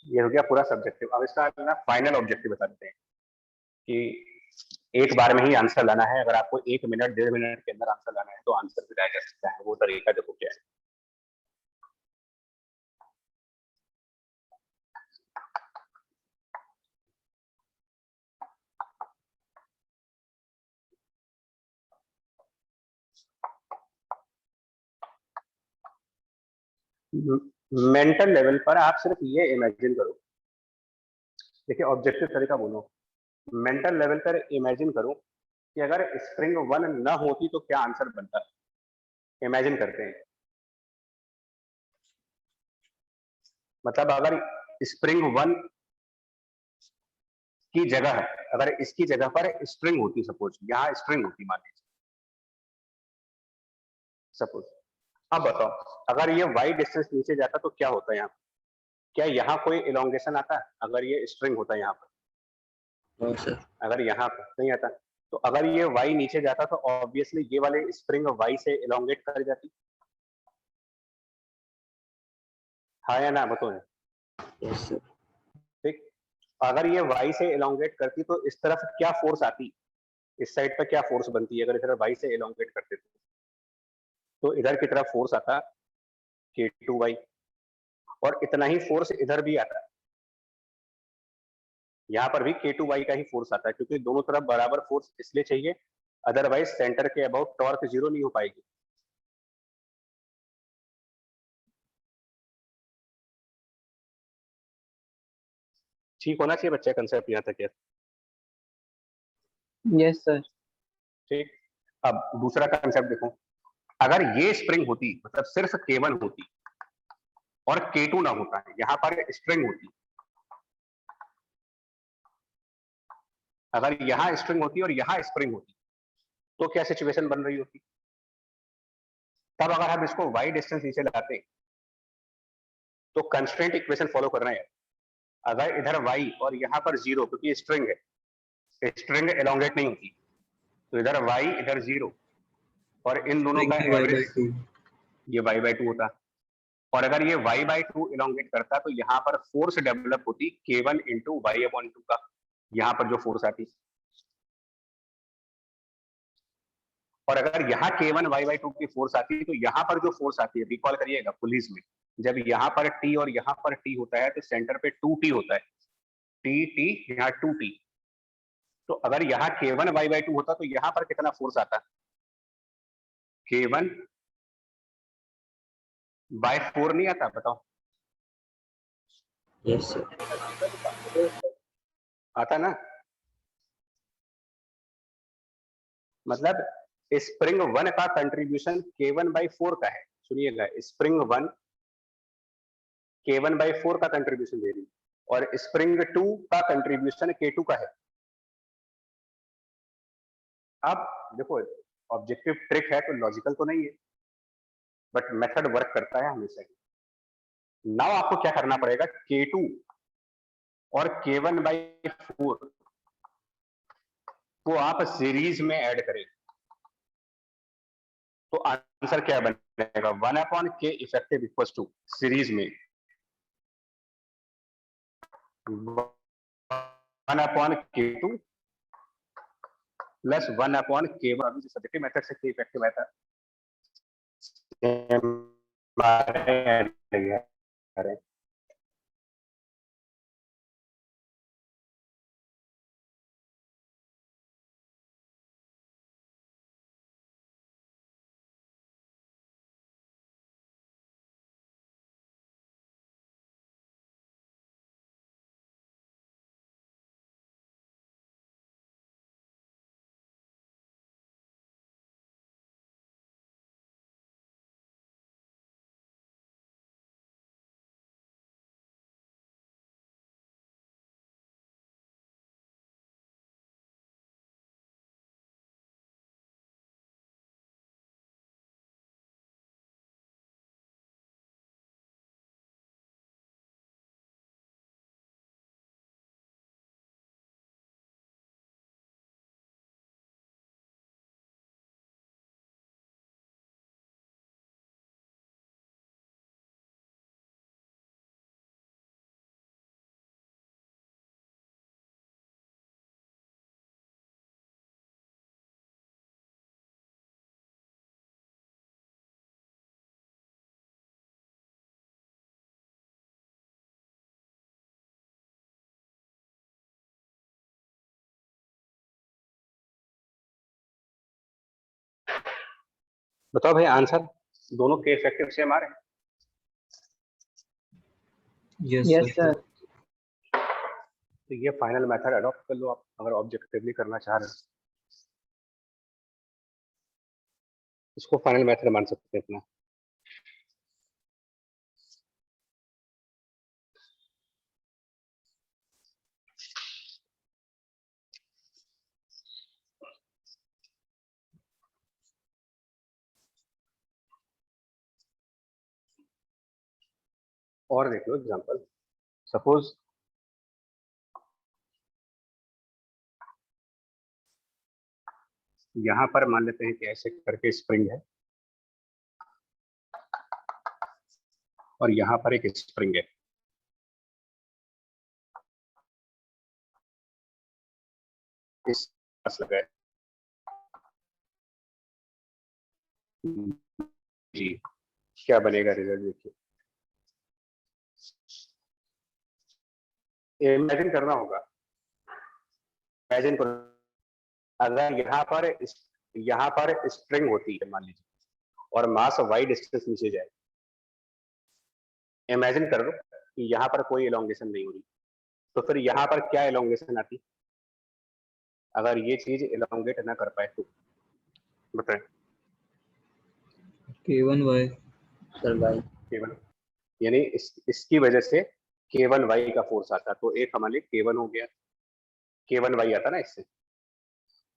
Speaker 1: ये हो गया पूरा सब्जेक्टिव। अब इसका ना फाइनल ऑब्जेक्टिव बता देते हैं कि एक बार में ही आंसर लाना है। अगर आपको 1 मिनट 1.5 मिनट के अंदर आंसर लाना है तो आंसर भी लाया जा सकता है। वो तरीका देखो क्या है। मेंटल लेवल पर आप सिर्फ ये इमेजिन करो, देखिए ऑब्जेक्टिव तरीका बोलो। मेंटल लेवल पर इमेजिन करो कि अगर स्प्रिंग 1 न होती तो क्या आंसर बनता। इमेजिन करते हैं, मतलब अगर स्प्रिंग 1 की जगह है, अगर इसकी जगह पर स्ट्रिंग होती, सपोज यहाँ स्ट्रिंग होती मान लीजिए सपोज। अब बताओ अगर ये y डिस्टेंस नीचे जाता तो क्या होता है यहाँ? क्या यहाँ कोई इलोंगेशन आता? अगर ये स्ट्रिंग होता यहाँ पर,
Speaker 4: नो सर।
Speaker 1: अगर यहाँ पर नहीं आता, तो अगर ये y नीचे जाता तो ऑब्वियसली ये वाले स्प्रिंग y से इलोंगेट कर जाती। हाँ या ना बताओ।
Speaker 4: Yes sir.
Speaker 1: ठीक, अगर ये y से इलोंगेट करती तो इस तरफ क्या फोर्स आती, इस साइड पर क्या फोर्स बनती है अगर इधर y से इलोंगेट करते तो इधर की तरफ फोर्स आता K2y, और इतना ही फोर्स इधर भी आता। यहाँ पर भी K2y का ही फोर्स आता है, क्योंकि दोनों तरफ बराबर फोर्स इसलिए चाहिए, अदरवाइज सेंटर के अबाउट टॉर्क जीरो नहीं हो पाएगी। ठीक होना चाहिए बच्चे कंसेप्ट यहाँ तक है।
Speaker 3: Yes sir.
Speaker 1: ठीक, अब दूसरा कंसेप्ट देखो, अगर ये स्प्रिंग होती, मतलब सिर्फ K1 होती और K2 ना होता है, यहाँ पर स्ट्रिंग होती, अगर यहाँ स्ट्रिंग होती और यहाँ स्प्रिंग होती, तो क्या सिचुएशन बन रही होती? तब अगर हम इसको y डिस्टेंस नीचे लाते तो कंस्ट्रेंट इक्वेशन फॉलो कर रहे हैं। अगर इधर y और यहाँ पर जीरो, क्योंकि स्ट्रिंग है, स्ट्रिंग एलोंगेट नहीं होती, तो इधर y इधर जीरो और इन दोनों का एवरेज ये y/2 होता। और अगर ये y/2 एलोंगेट करता तो यहाँ पर फोर्स डेवलप होती K1 इंटू y/2 का, यहाँ पर जो फोर्स आती। और अगर यहाँ K1 y/2 की फोर्स आती तो यहाँ पर जो फोर्स आती है, रिकॉल करिएगा पुलिस में, जब यहाँ पर T और यहाँ पर T होता है तो सेंटर पे 2T होता है, T यहाँ 2T। तो अगर यहाँ K1 y/2 होता तो यहाँ पर कितना फोर्स आता? K1/4 नहीं आता? बताओ।
Speaker 4: Yes sir.
Speaker 1: आता ना? मतलब स्प्रिंग 1 का कंट्रीब्यूशन K1/4 का है। सुनिएगा, स्प्रिंग 1 K1/4 का कंट्रीब्यूशन दे रही और स्प्रिंग 2 का कंट्रीब्यूशन K2 का है। अब देखो, ऑब्जेक्टिव ट्रिक है तो लॉजिकल तो नहीं है, बट मेथड वर्क करता है हमेशा ही। नाउ आपको क्या करना पड़ेगा, K2 और K1/4 को आप सीरीज में ऐड करें तो आंसर क्या बनेगा? 1/K effective equals to series में 1/K2 प्लस 1/K1। अभी जो सब्जेक्टिव मेथड से K इफेक्टिव आया था, बताओ भाई आंसर दोनों के इफेक्टिव सेम आ रहे हैं?
Speaker 3: Yes sir.
Speaker 1: तो ये फाइनल मेथड अडॉप्ट कर लो आप, अगर ऑब्जेक्टिवली करना चाह रहे हो। इसको फाइनल मेथड मान सकते हैं अपना। और देख लो एग्जांपल, सपोज यहां पर मान लेते हैं कि ऐसे करके स्प्रिंग है और यहां पर एक स्प्रिंग है। इस पास लगा है जी, क्या बनेगा रिजल्ट देखिए। इमेजिन करना होगा इमेजिन करो अगर यहाँ पर स्ट्रिंग होती है मान लीजिए और मास वाई डिस्टेंस नीचे जाए, इमेजिन कर लो कि यहाँ पर कोई एलोंगेशन नहीं हो रही, तो फिर यहाँ पर क्या एलोंगेशन आती अगर ये चीज एलोंगेट ना कर पाए तो? बताएं।
Speaker 2: K1y
Speaker 4: सर बाई
Speaker 1: K1 यानी इसकी वजह से K1y का फोर्स आता, तो एक हमारे K1 हो गया, K1y आता ना इससे।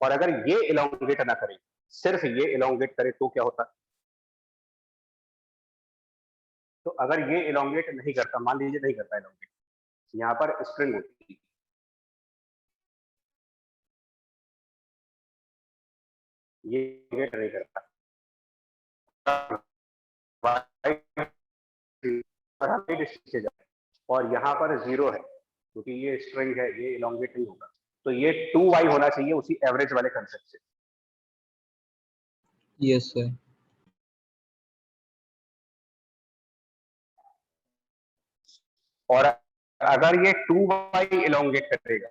Speaker 1: और अगर ये एलोंगेट ना करे, सिर्फ ये एलोंगेट करे तो क्या होता? तो अगर ये एलोंगेट नहीं करता, मान लीजिए नहीं करता एलोंगेट, यहाँ पर स्ट्रिंग होती, ये एलोंगेट नहीं करता और यहाँ पर 0 है क्योंकि ये स्ट्रिंग है, ये एलोंगेट नहीं होगा, तो ये 2y होना चाहिए उसी एवरेज वाले कंसेप्ट से।
Speaker 2: yes sir
Speaker 1: और अगर ये 2y एलोंगेट करेगा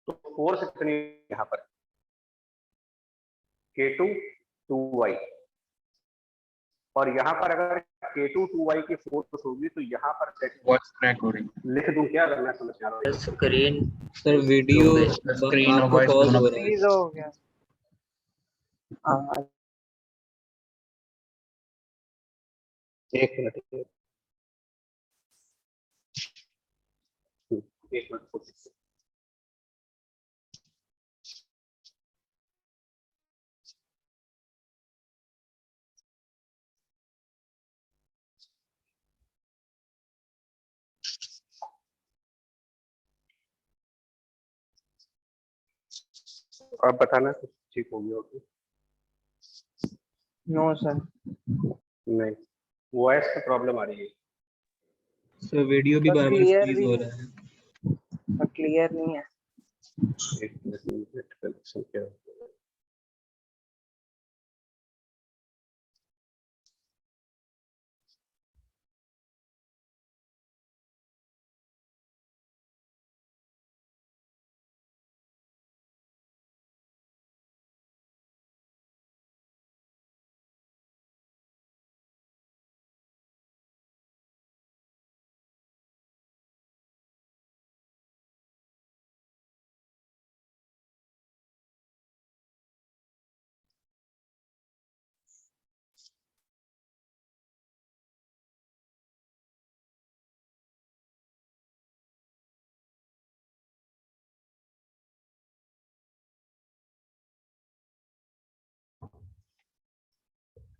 Speaker 1: तो फोर्स कितनी यहाँ पर? K2 2y, और यहाँ पर अगर K2 2y की फोर्स होगी तो यहाँ पर
Speaker 3: वॉइस क्रैक हो रही है।
Speaker 1: लिख दूं क्या अगर मैं समझ आ रहा हूँ?
Speaker 4: स्क्रीन
Speaker 2: सर वीडियो
Speaker 3: स्क्रीन और
Speaker 2: आपका
Speaker 3: वॉइस
Speaker 2: पॉज
Speaker 3: दोनों
Speaker 2: हो रहा है।
Speaker 5: फ्रीज हो गया। हाँ
Speaker 1: एक मिनट एक मिनट अब बताना कुछ ठीक हो गया होगी?
Speaker 5: नो सर,
Speaker 1: नहीं, वॉइस की प्रॉब्लम आ रही है।
Speaker 2: सर वीडियो भी
Speaker 5: सर
Speaker 2: बार बार
Speaker 5: क्लियर
Speaker 2: फ्रीज
Speaker 5: भी
Speaker 2: हो रहा है।
Speaker 5: क्लियर नहीं है।
Speaker 1: एक मिनट कनेक्शन क्या है?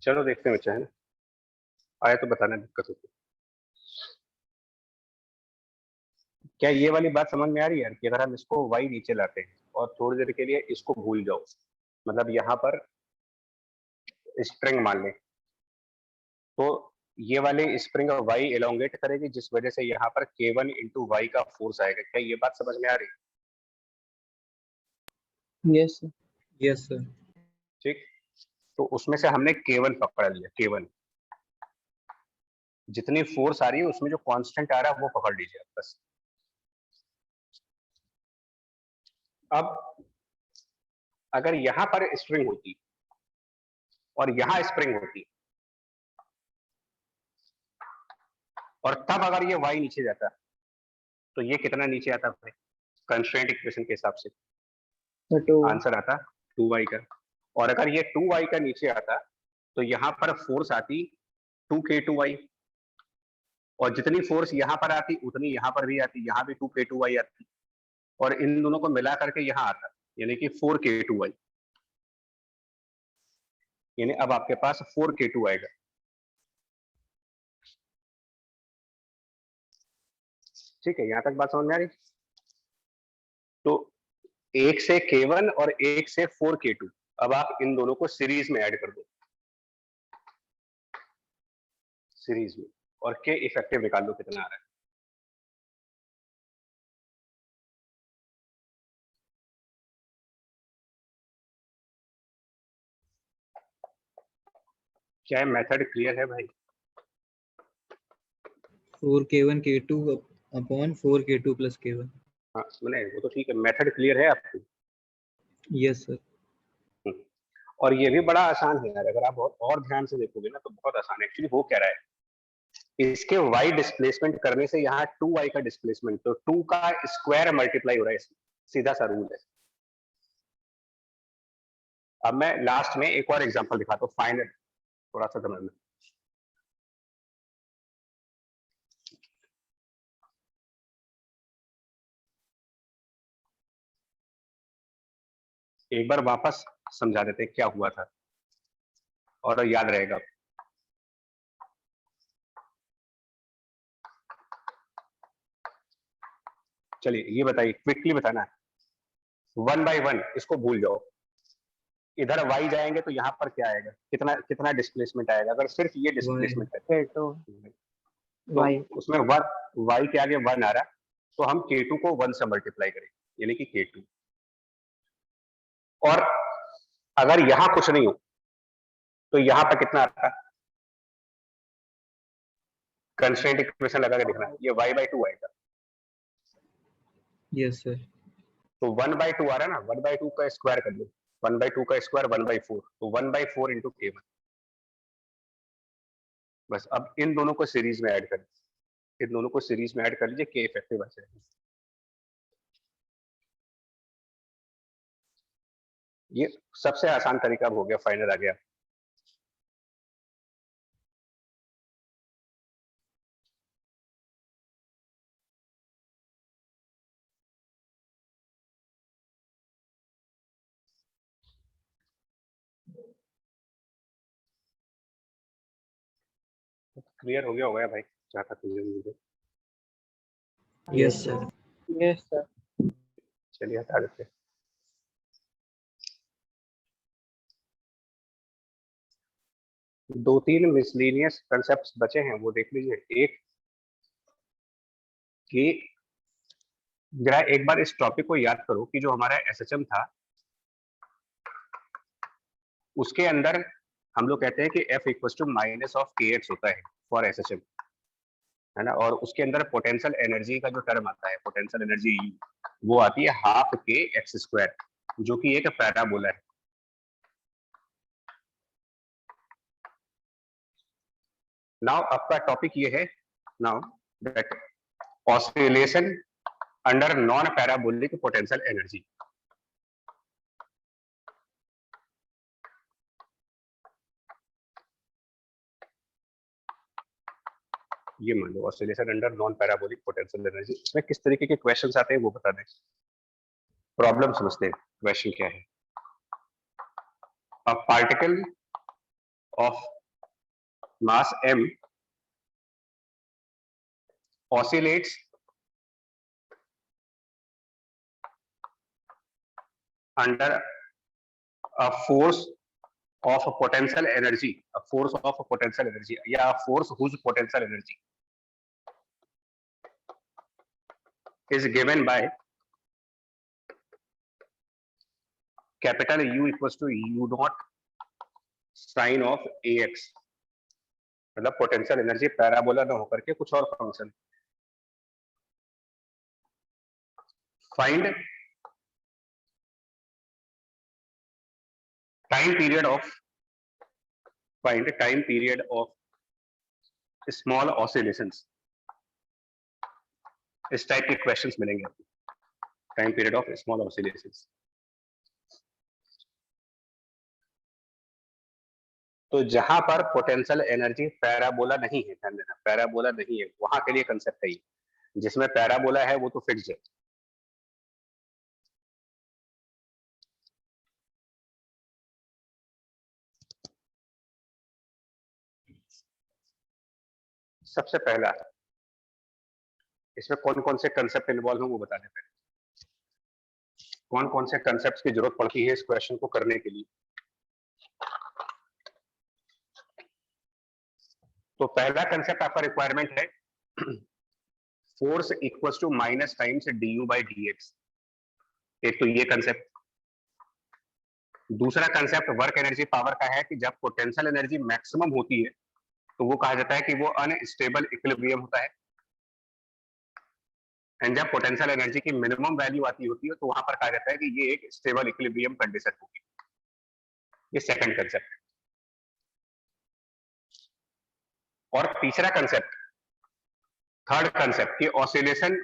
Speaker 1: चलो देखते हैं बच्चा, है ना? आया तो बताना दिक्कत होती। क्या ये वाली बात समझ में आ रही है कि अगर हम इसको y नीचे लाते हैं और थोड़ी देर के लिए इसको भूल जाओ, मतलब यहाँ पर स्ट्रिंग मान लें, तो ये वाले स्प्रिंग y एलोंगेट करेगी जिस वजह से यहाँ पर K1 इंटू वाई का फोर्स आएगा। क्या ये बात समझ में आ रही है?
Speaker 5: Yes sir.
Speaker 2: यस सर
Speaker 1: ठीक, तो उसमें से हमने K1 पकड़ लिया। K1 जितनी फोर्स आ रही है उसमें जो कांस्टेंट आ रहा है वो पकड़ लीजिए बस। अब अगर यहाँ पर स्प्रिंग होती और यहाँ स्प्रिंग होती और तब अगर ये y नीचे जाता तो ये कितना नीचे आता भाई कंस्ट्रेंट इक्वेशन के हिसाब से? आंसर आता 2y का। और अगर ये 2y का नीचे आता तो यहाँ पर फोर्स आती 2k2y, और जितनी फोर्स यहाँ पर आती उतनी यहाँ पर भी आती, यहाँ भी 2k2y आती, और इन दोनों को मिला करके यहाँ आता यानी कि 4k2y। यानी अब आपके पास 4k2 आएगा। ठीक है, यहाँ तक बात समझ में आ रही? तो एक से K1 और एक से 4k2, अब आप इन दोनों को सीरीज में ऐड कर दो, सीरीज में, और के इफेक्टिव निकाल लो कितना आ रहा है। क्या मेथड क्लियर है भाई?
Speaker 2: 4k1 k2 upon 4k2 plus k1
Speaker 1: हाँ मैंने वो तो ठीक है, मेथड क्लियर है आपको।
Speaker 2: Yes sir.
Speaker 1: और ये भी बड़ा आसान है यार, अगर आप बहुत और ध्यान से देखोगे ना तो बहुत आसान है। एक्चुअली हो क्या रहा है, इसके y डिस्प्लेसमेंट करने से यहाँ 2y का डिस्प्लेसमेंट, तो 2 का स्क्वायर मल्टीप्लाई हो रहा है इसमें, सीधा सा रूल है। अब मैं लास्ट में एक और एग्जांपल दिखाता हूँ फाइनल, थोड़ा सा समझ में। एक बार वापस समझा देते हैं क्या हुआ था और याद रहेगा। चलिए ये बताइए, क्विकली बताना है, 1/1 इसको भूल जाओ, इधर y जाएंगे तो यहाँ पर क्या आएगा, कितना कितना डिस्प्लेसमेंट आएगा अगर सिर्फ ये डिस्प्लेसमेंट है
Speaker 5: तो
Speaker 1: तो
Speaker 5: y
Speaker 1: उसमें y के आगे 1 आ रहा, तो हम k2 को 1 से मल्टीप्लाई करेंगे यानी कि k2। और अगर यहाँ कुछ नहीं हो तो यहाँ पर कितना आता है, कंस्ट्रेंट इक्वेशन लगा के देखना, ये y/2 आएगा।
Speaker 2: Yes sir.
Speaker 1: तो 1/2 आ रहा है ना, 1/2 का स्क्वायर कर लो, 1/2 का स्क्वायर 1/4, तो 1/4 इंटू k1। बस अब इन दोनों को सीरीज में ऐड कर, इन दोनों को सीरीज में ऐड कर लीजिए, k इफेक्टिव आ जाएगा। ये सबसे आसान तरीका हो गया, फाइनल आ गया। क्लियर हो गया होगा भाई, जहाँ तक मुझे।
Speaker 2: Yes sir.
Speaker 5: Yes sir.
Speaker 1: चलिए हटा देते हैं। दो तीन मिसलीनियस कंसेप्ट्स बचे हैं, वो देख लीजिए। एक कि जरा एक बार इस टॉपिक को याद करो कि जो हमारा एसएचएम था उसके अंदर हम लोग कहते हैं कि F equal to minus of kx होता है फॉर एसएचएम, है ना। और उसके अंदर पोटेंशियल एनर्जी का जो टर्म आता है, पोटेंशियल एनर्जी वो आती है हाफ के एक्स स्क्वायर, जो कि एक पैराबोला है। नाउ आपका टॉपिक ये है now that oscillation under non parabolic potential energy. ये मान लो oscillation under non parabolic potential energy, इसमें किस तरीके के क्वेश्चंस आते हैं वो बता दें। प्रॉब्लम समझते हैं, क्वेश्चन क्या है। A particle of mass m oscillates under a force of a potential energy, a force of a potential energy, या a force whose potential energy is given by capital U equals to U naught sin of AX। मतलब potential energy parabola ना होकर के कुछ और function. Find time period of small oscillations. इस type के questions मिलेंगे आपको, time period of small oscillations. तो जहां पर पोटेंशियल एनर्जी पैराबोला नहीं है, ध्यान देना पैराबोला नहीं है, वहां के लिए कंसेप्ट है। जिसमें पैराबोला है वो तो फिक्स्ड है। सबसे पहला इसमें कौन कौन से कंसेप्ट इन्वॉल्व हैं वो बता देते हैं, कौन कौन से कंसेप्ट की जरूरत पड़ती है इस क्वेश्चन को करने के लिए। तो पहला कंसेप्ट आपका रिक्वायरमेंट है force equals to minus times du by dx। एक तो ये कंसेप्ट। दूसरा कंसेप्ट वर्क एनर्जी पावर का है कि जब पोटेंशियल एनर्जी मैक्सिमम होती है तो वो कहा जाता है कि वो अनस्टेबल इक्विलिब्रियम होता है। एंड जब पोटेंशियल एनर्जी की मिनिमम वैल्यू आती होती है तो वहां पर कहा जाता है कि ये एक स्टेबल इक्विलिब्रियम कंडीशन होगी। ये सेकंड कंसेप्ट। और तीसरा कंसेप्ट, थर्ड कंसेप्ट, कि oscillation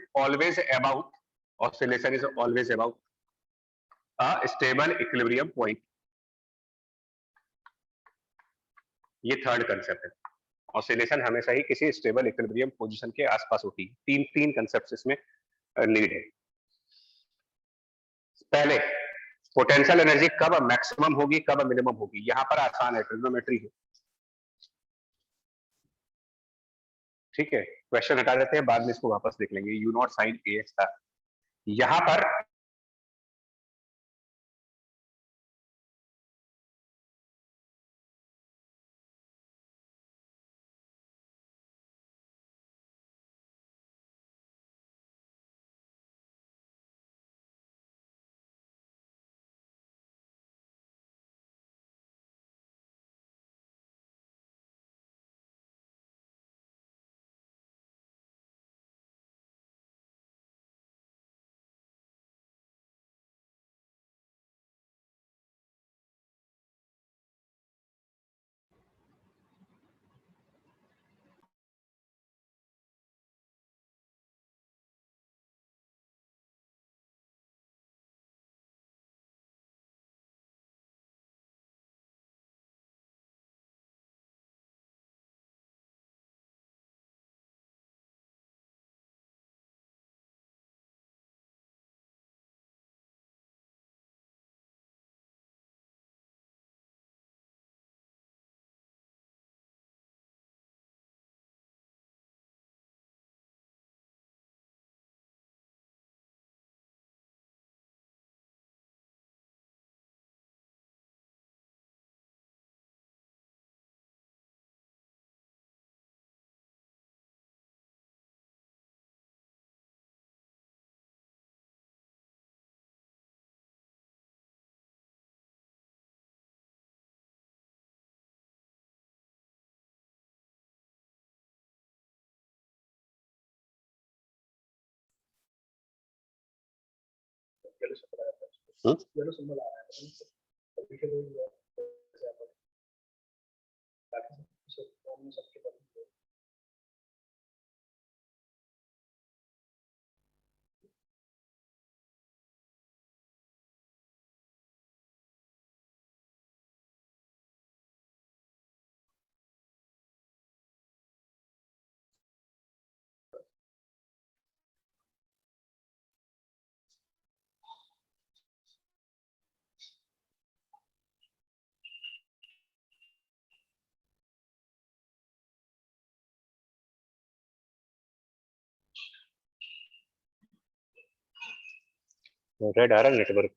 Speaker 1: is always about a stable equilibrium point. ये थर्ड कंसेप्ट है, ऑसिलेशन हमेशा ही किसी स्टेबल इक्विलिब्रियम पोजीशन के आसपास होती है। तीन कंसेप्ट इसमें नीड है। पहले, पोटेंशियल एनर्जी कब मैक्सिमम होगी, कब मिनिमम होगी, यहां पर आसान है, ट्रिग्नोमेट्री है। ठीक है, क्वेश्चन हटा देते हैं, बाद में इसको वापस देख लेंगे। U naught sine a x था यहां पर। रेड आ रहा है नेटवर्क।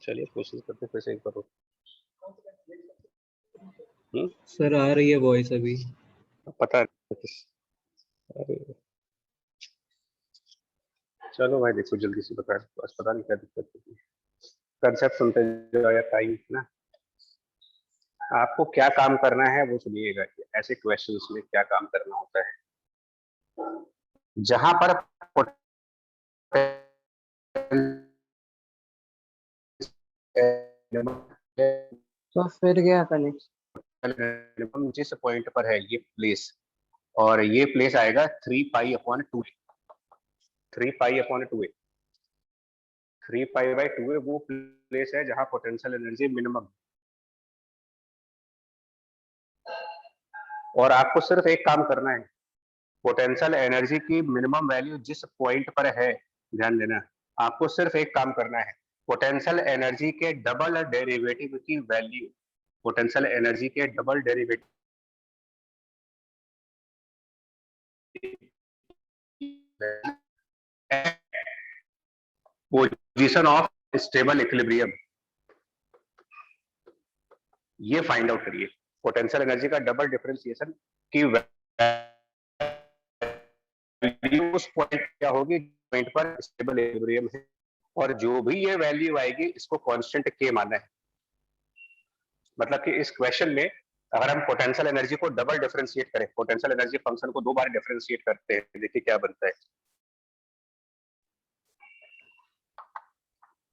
Speaker 1: चलिए कोशिश करते फिर से एक बार।
Speaker 2: सर आ रही है वॉइस अभी।
Speaker 1: पता नहीं। अरे चलो भाई, देखो जल्दी से बता, बस पता नहीं क्या दिक्कत होती है। कंसेप्ट सुनते जाओ, टाइम ना। आपको क्या काम करना है वो सुनिएगा। ऐसे क्वेश्चंस में क्या काम करना होता है, जहां पर
Speaker 5: तो फिर गया कनेक्ट।
Speaker 1: जिस पॉइंट पर है ये प्लेस, और ये प्लेस आएगा 3π/2a। 3π/2a 3π/2a वो प्लेस है जहां पोटेंशियल एनर्जी मिनिमम। और आपको सिर्फ एक काम करना है, पोटेंशियल एनर्जी की मिनिमम वैल्यू जिस पॉइंट पर है, ध्यान देना, आपको सिर्फ एक काम करना है, पोटेंशियल एनर्जी के डबल डेरिवेटिव की वैल्यू, पोटेंशियल एनर्जी के double derivative position of stable equilibrium, ये फाइंड आउट करिए। पोटेंशियल एनर्जी का डबल डिफरेंशिएशन की वैल्यू उस पॉइंट क्या होगी, पॉइंट पर स्टेबल इक्विलिब्रियम है, और जो भी ये वैल्यू आएगी इसको कांस्टेंट के माना है। मतलब कि इस क्वेश्चन में अगर हम पोटेंशियल एनर्जी को डबल डिफरेंशिएट करें, पोटेंशियल एनर्जी फंक्शन को 2 बार डिफरेंशिएट करते हैं, देखिए क्या बनता है।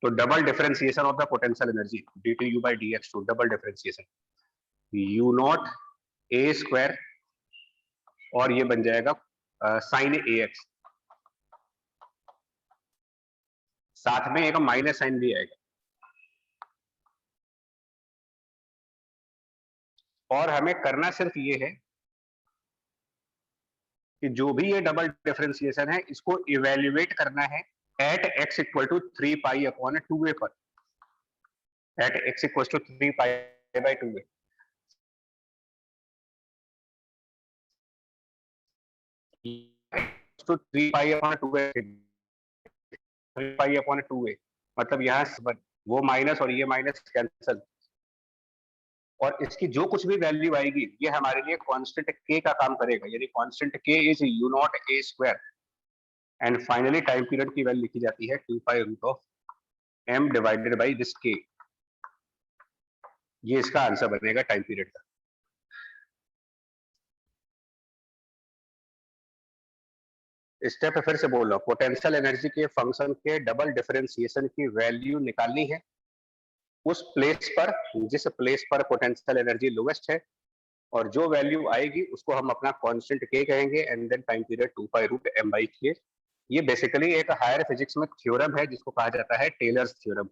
Speaker 1: तो double differentiation of the potential energy dtu by dx2, double differentiation u naught a square और ये बन जाएगा साइन ax, साथ में एक माइनस साइन भी आएगा। और हमें करना सिर्फ ये है कि जो भी ये डबल डिफरेंशिएशन है इसको इवेल्युएट करना है at x equal to 3 pi upon 2a पर, at x equal to 3 pi by 2a। तो 3 pi upon 2a, 3 pi upon 2a मतलब यहाँ वो माइनस और ये माइनस कैंसल, और इसकी जो कुछ भी वैल्यू आएगी ये हमारे लिए कांस्टेंट k का काम करेगा, यानी constant k is u naught a square. And finally time period की वैल्यू लिखी जाती है 2 pi root of m divided by this k। ये इसका आंसर बनेगा टाइम पीरियड का। स्टेप फिर से बोल रहा हूं, पोटेंशियल एनर्जी के फंक्शन के डबल डिफरेंशिएशन की वैल्यू निकालनी है उस प्लेस पर जिस प्लेस पर पोटेंशियल एनर्जी लोवेस्ट है, और जो वैल्यू आएगी उसको हम अपना कांस्टेंट k कहेंगे and then time period 2 pi root m by k। ये बेसिकली एक हायर फिजिक्स में थ्योरम है जिसको कहा जाता है टेलर्स थ्योरम।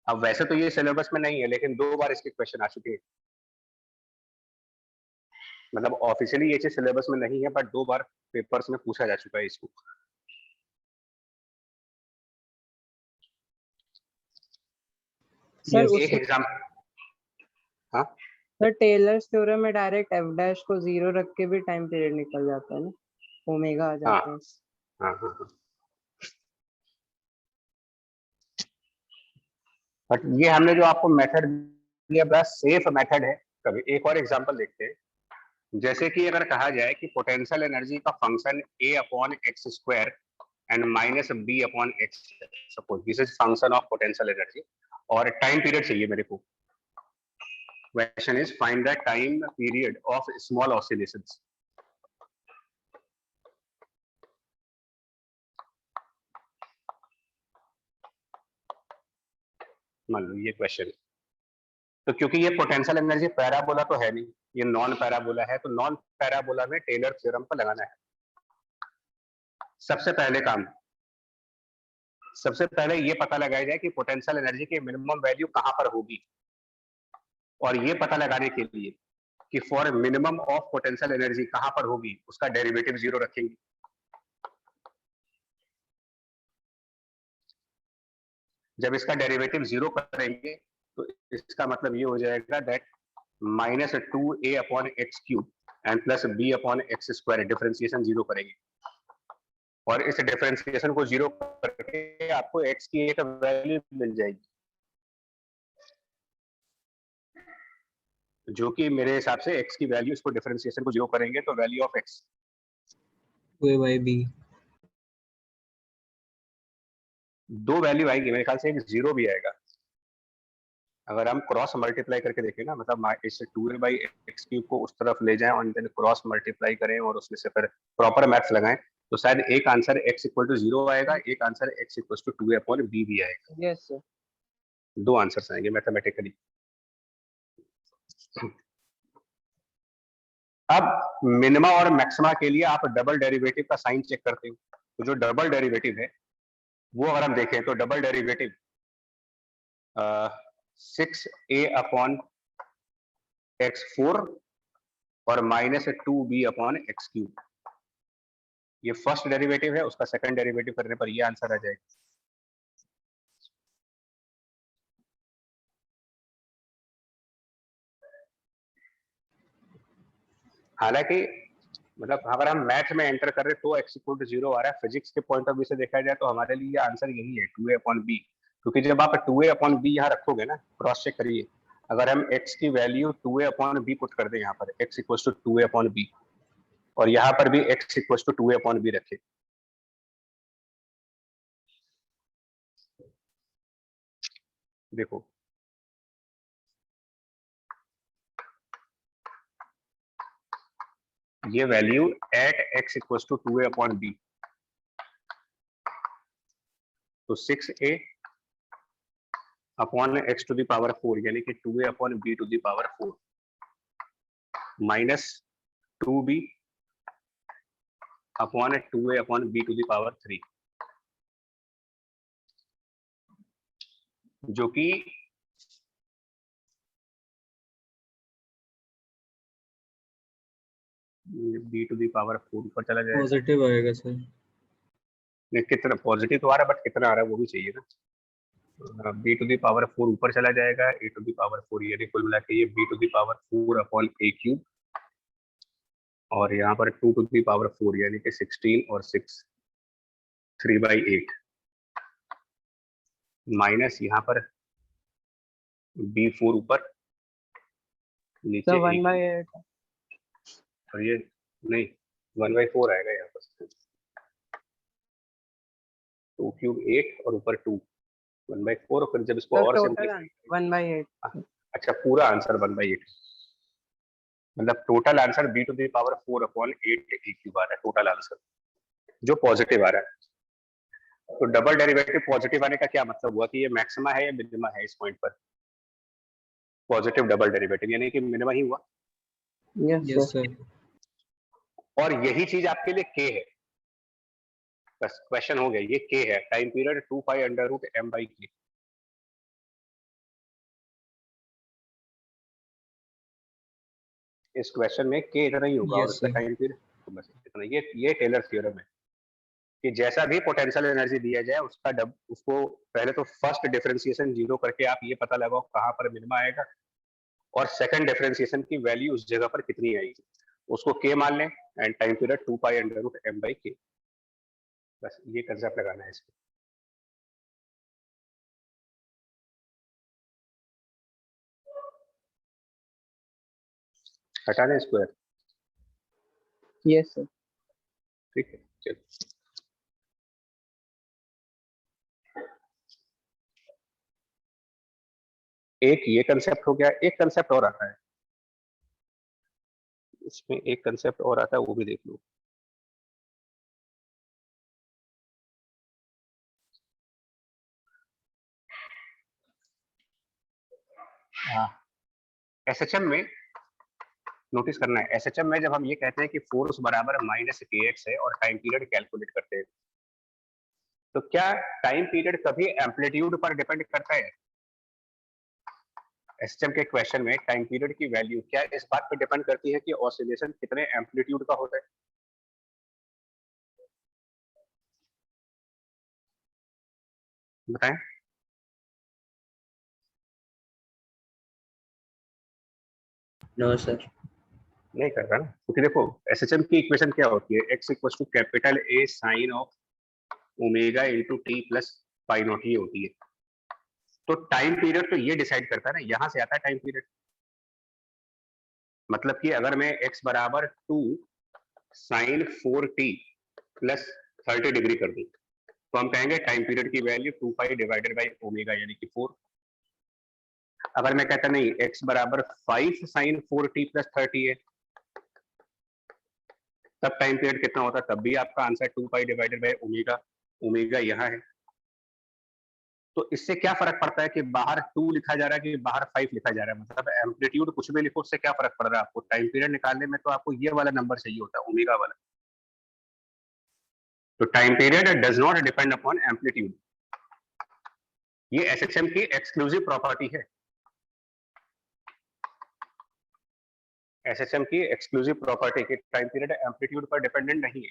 Speaker 1: अब वैसे तो ये सिलेबस में नहीं है लेकिन 2 बार इसके क्वेश्चन आ चुके हैं, मतलब ऑफिशियली ये चीज सिलेबस में नहीं है बट 2 बार पेपर्स में पूछा जा चुका है इसको।
Speaker 5: सर
Speaker 1: एक एग्जाम, हाँ
Speaker 5: सर टेलर्स थ्योरम में डायरेक्ट f डैश को 0 रख के भी टाइम पीरियड निकल जाता है ना, ओमेगा आ जाता है।
Speaker 1: हाँ हाँ हाँ। बट ये हमने जो आपको मेथड दिया बड़ा सेफ मेथड है। कभी एक और एग्जांपल देखते हैं, जैसे कि अगर कहा जाए कि पोटेंशियल एनर्जी का function a upon x square and minus b upon x, suppose this is function of potential energy और टाइम पीरियड चाहिए मेरे को। Question is find the time period of small oscillations. मान लो ये क्वेश्चन है, तो क्योंकि ये पोटेंशियल एनर्जी पैराबोला तो है नहीं, ये नॉन पैराबोला है, तो नॉन पैराबोला में टेलर थ्योरम को लगाना है। सबसे पहले ये पता लगाया जाए कि पोटेंशियल एनर्जी की मिनिमम वैल्यू कहां पर होगी, और ये पता लगाने के लिए कि for minimum of potential energy कहां पर होगी उसका डेरिवेटिव 0 रखेंगे। जब इसका डेरिवेटिव 0 करेंगे तो इसका मतलब ये हो जाएगा that minus 2a upon x cube and plus b upon x square, differentiation 0 करेंगे और इस डिफरेंशिएशन को 0 करके आपको x की एक वैल्यू मिल जाएगी, जो कि मेरे हिसाब से x की वैल्यू, इसको डिफरेंशिएशन को 0 करेंगे तो value of x
Speaker 2: 2a/b,
Speaker 1: 2 value आएगी मेरे ख्याल से, एक 0 भी आएगा। अगर हम क्रॉस मल्टीप्लाई करके देखें ना, मतलब इस 2a/x³ को उस तरफ ले जाएं और देन क्रॉस मल्टीप्लाई करें और उसमें से फिर प्रॉपर मैथ्स लगाएं, तो शायद एक आंसर x इक्वल टू 0 आएगा, एक answer x equal to 2a/b भी आएगा।
Speaker 5: यस सर,
Speaker 1: 2 आंसर्स आएंगे मैथमेटिकली। अब मिनिमा और मैक्सिमा के लिए आप डबल डेरिवेटिव का साइन चेक करते हो, तो जो डबल डेरिवेटिव है वो अगर हम देखें तो double derivative 6a upon x4 और माइनस 2b अपॉन x3, ये फर्स्ट डेरिवेटिव है, उसका सेकंड डेरिवेटिव करने पर ये आंसर आ जाएगा। हालांकि मतलब अगर हम मैथ में एंटर कर रहे तो x इक्वल टू 0 आ रहा है, फिजिक्स के पॉइंट ऑफ व्यू से देखा जाए तो हमारे लिए आंसर यही है 2a/b, क्योंकि जब आप 2a/b यहाँ रखोगे ना, क्रॉस चेक करिए, अगर हम x की वैल्यू 2a/b पुट कर दें यहाँ पर x इक्वल टू 2a/b और यहाँ पर भी x इक्वल टू 2a/b रखे, देखो ये value at x equal to 2a upon b, तो 6a upon x to the power 4 यानी कि 2a upon b to the power 4 minus 2b upon 2a upon b to the power 3, जो कि b to the power 4 ऊपर चला जाएगा।
Speaker 2: Positive आएगा sir.
Speaker 1: नहीं, कितना पॉजिटिव तो आ रहा है, बट कितना आ रहा है वो भी चाहिए ना। b टू द पावर 4 ऊपर चला जाएगा, a टू द पावर 4, यानी कुल मिला के ये b to the power 4 upon a cube, और यहाँ पर 2 टू द पावर 4 यानी कि 16 और 6 3/8 माइनस यहाँ पर b4 ऊपर नीचे
Speaker 5: तो 1/8
Speaker 1: और ये नहीं 1/4 आएगा यहाँ पर, 2 क्यूब 8 और ऊपर 2 1/4, और फिर जब इसको
Speaker 5: तो
Speaker 1: और
Speaker 5: टोटल
Speaker 1: सिंपलीफाई,
Speaker 5: 1/8।
Speaker 1: अच्छा पूरा आंसर 1/8, मतलब total answer b to the power 4 upon 8 a cube आ रहा है टोटल आंसर, जो पॉजिटिव आ रहा है। तो डबल डेरिवेटिव पॉजिटिव आने का क्या मतलब हुआ कि ये मैक्सिमा है या मिनिमा है इस पॉइंट पर? पॉजिटिव डबल डेरिवेटिव यानी कि मिनिमा ही हुआ।
Speaker 2: Yes
Speaker 5: yes
Speaker 2: sir.
Speaker 1: और यही चीज आपके लिए k है, बस क्वेश्चन हो गया, ये k है, time period 2 pi under root m by k। इस क्वेश्चन में k इतना ही होगा और
Speaker 2: Yes,
Speaker 1: उसका
Speaker 2: sir.
Speaker 1: टाइम पीरियड बस इतना। ये टेलर थ्योरम है कि जैसा भी पोटेंशियल एनर्जी दिया जाए उसको पहले तो फर्स्ट डिफरेंशिएशन जीरो करके आप ये पता लगाओ कहाँ पर मिनिमा आएगा, और सेकंड डिफरेंशिएशन की वैल्यू उस जगह पर कितनी आएगी, उसको k मान लें and time period 2 pi under root m by k। बस ये कंसेप्ट लगाना है इसको। हटा दें स्क्वायर,
Speaker 5: यस सर।
Speaker 1: ठीक है चलो। एक ये कंसेप्ट हो गया, एक कंसेप्ट और आता है इसमें, एक कंसेप्ट और आता है वो भी देख लो। एसएचएम में नोटिस करना है, एसएचएम में जब हम ये कहते हैं कि फोर्स बराबर माइनस kx है और टाइम पीरियड कैलकुलेट करते हैं, तो क्या टाइम पीरियड कभी एम्पलीट्यूड पर डिपेंड करता है? एसएचएम के क्वेश्चन में टाइम पीरियड की वैल्यू क्या इस बात पर डिपेंड करती है कि ऑसिलेशन कितने एम्पलीट्यूड का होता है? बताएं।
Speaker 4: No sir.
Speaker 1: नहीं कर रहा ना, क्योंकि देखो एसएचएम की इक्वेशन क्या होती है, x equal to capital A sine of omega into t plus pi naught, ये होती है। तो टाइम पीरियड तो ये डिसाइड करता है ना, यहां से आता है टाइम पीरियड। मतलब कि अगर मैं x बराबर 2 साइन 4t प्लस 30 डिग्री कर दूं, तो हम कहेंगे टाइम पीरियड की value 2 pi divided by omega यानी कि 4। अगर मैं कहता नहीं x बराबर 5 साइन 4t प्लस 30 है, तब टाइम पीरियड कितना होता है? तब भी आपका answer 2 pi divided by omega, omega यहाँ है। तो इससे क्या फर्क पड़ता है कि बाहर 2 लिखा जा रहा है कि बाहर 5 लिखा जा रहा है? मतलब एम्पलीट्यूड कुछ भी लिखो, उससे क्या फर्क पड़ रहा है आपको? टाइम पीरियड निकालने में तो आपको ये वाला नंबर चाहिए होता है, ओमेगा वाला। तो time period does not depend upon amplitude, ये एसएचएम की एक्सक्लूसिव प्रॉपर्टी है। एसएचएम की एक्सक्लूसिव प्रॉपर्टी कि टाइम पीरियड एम्पलीट्यूड पर डिपेंडेंट नहीं है।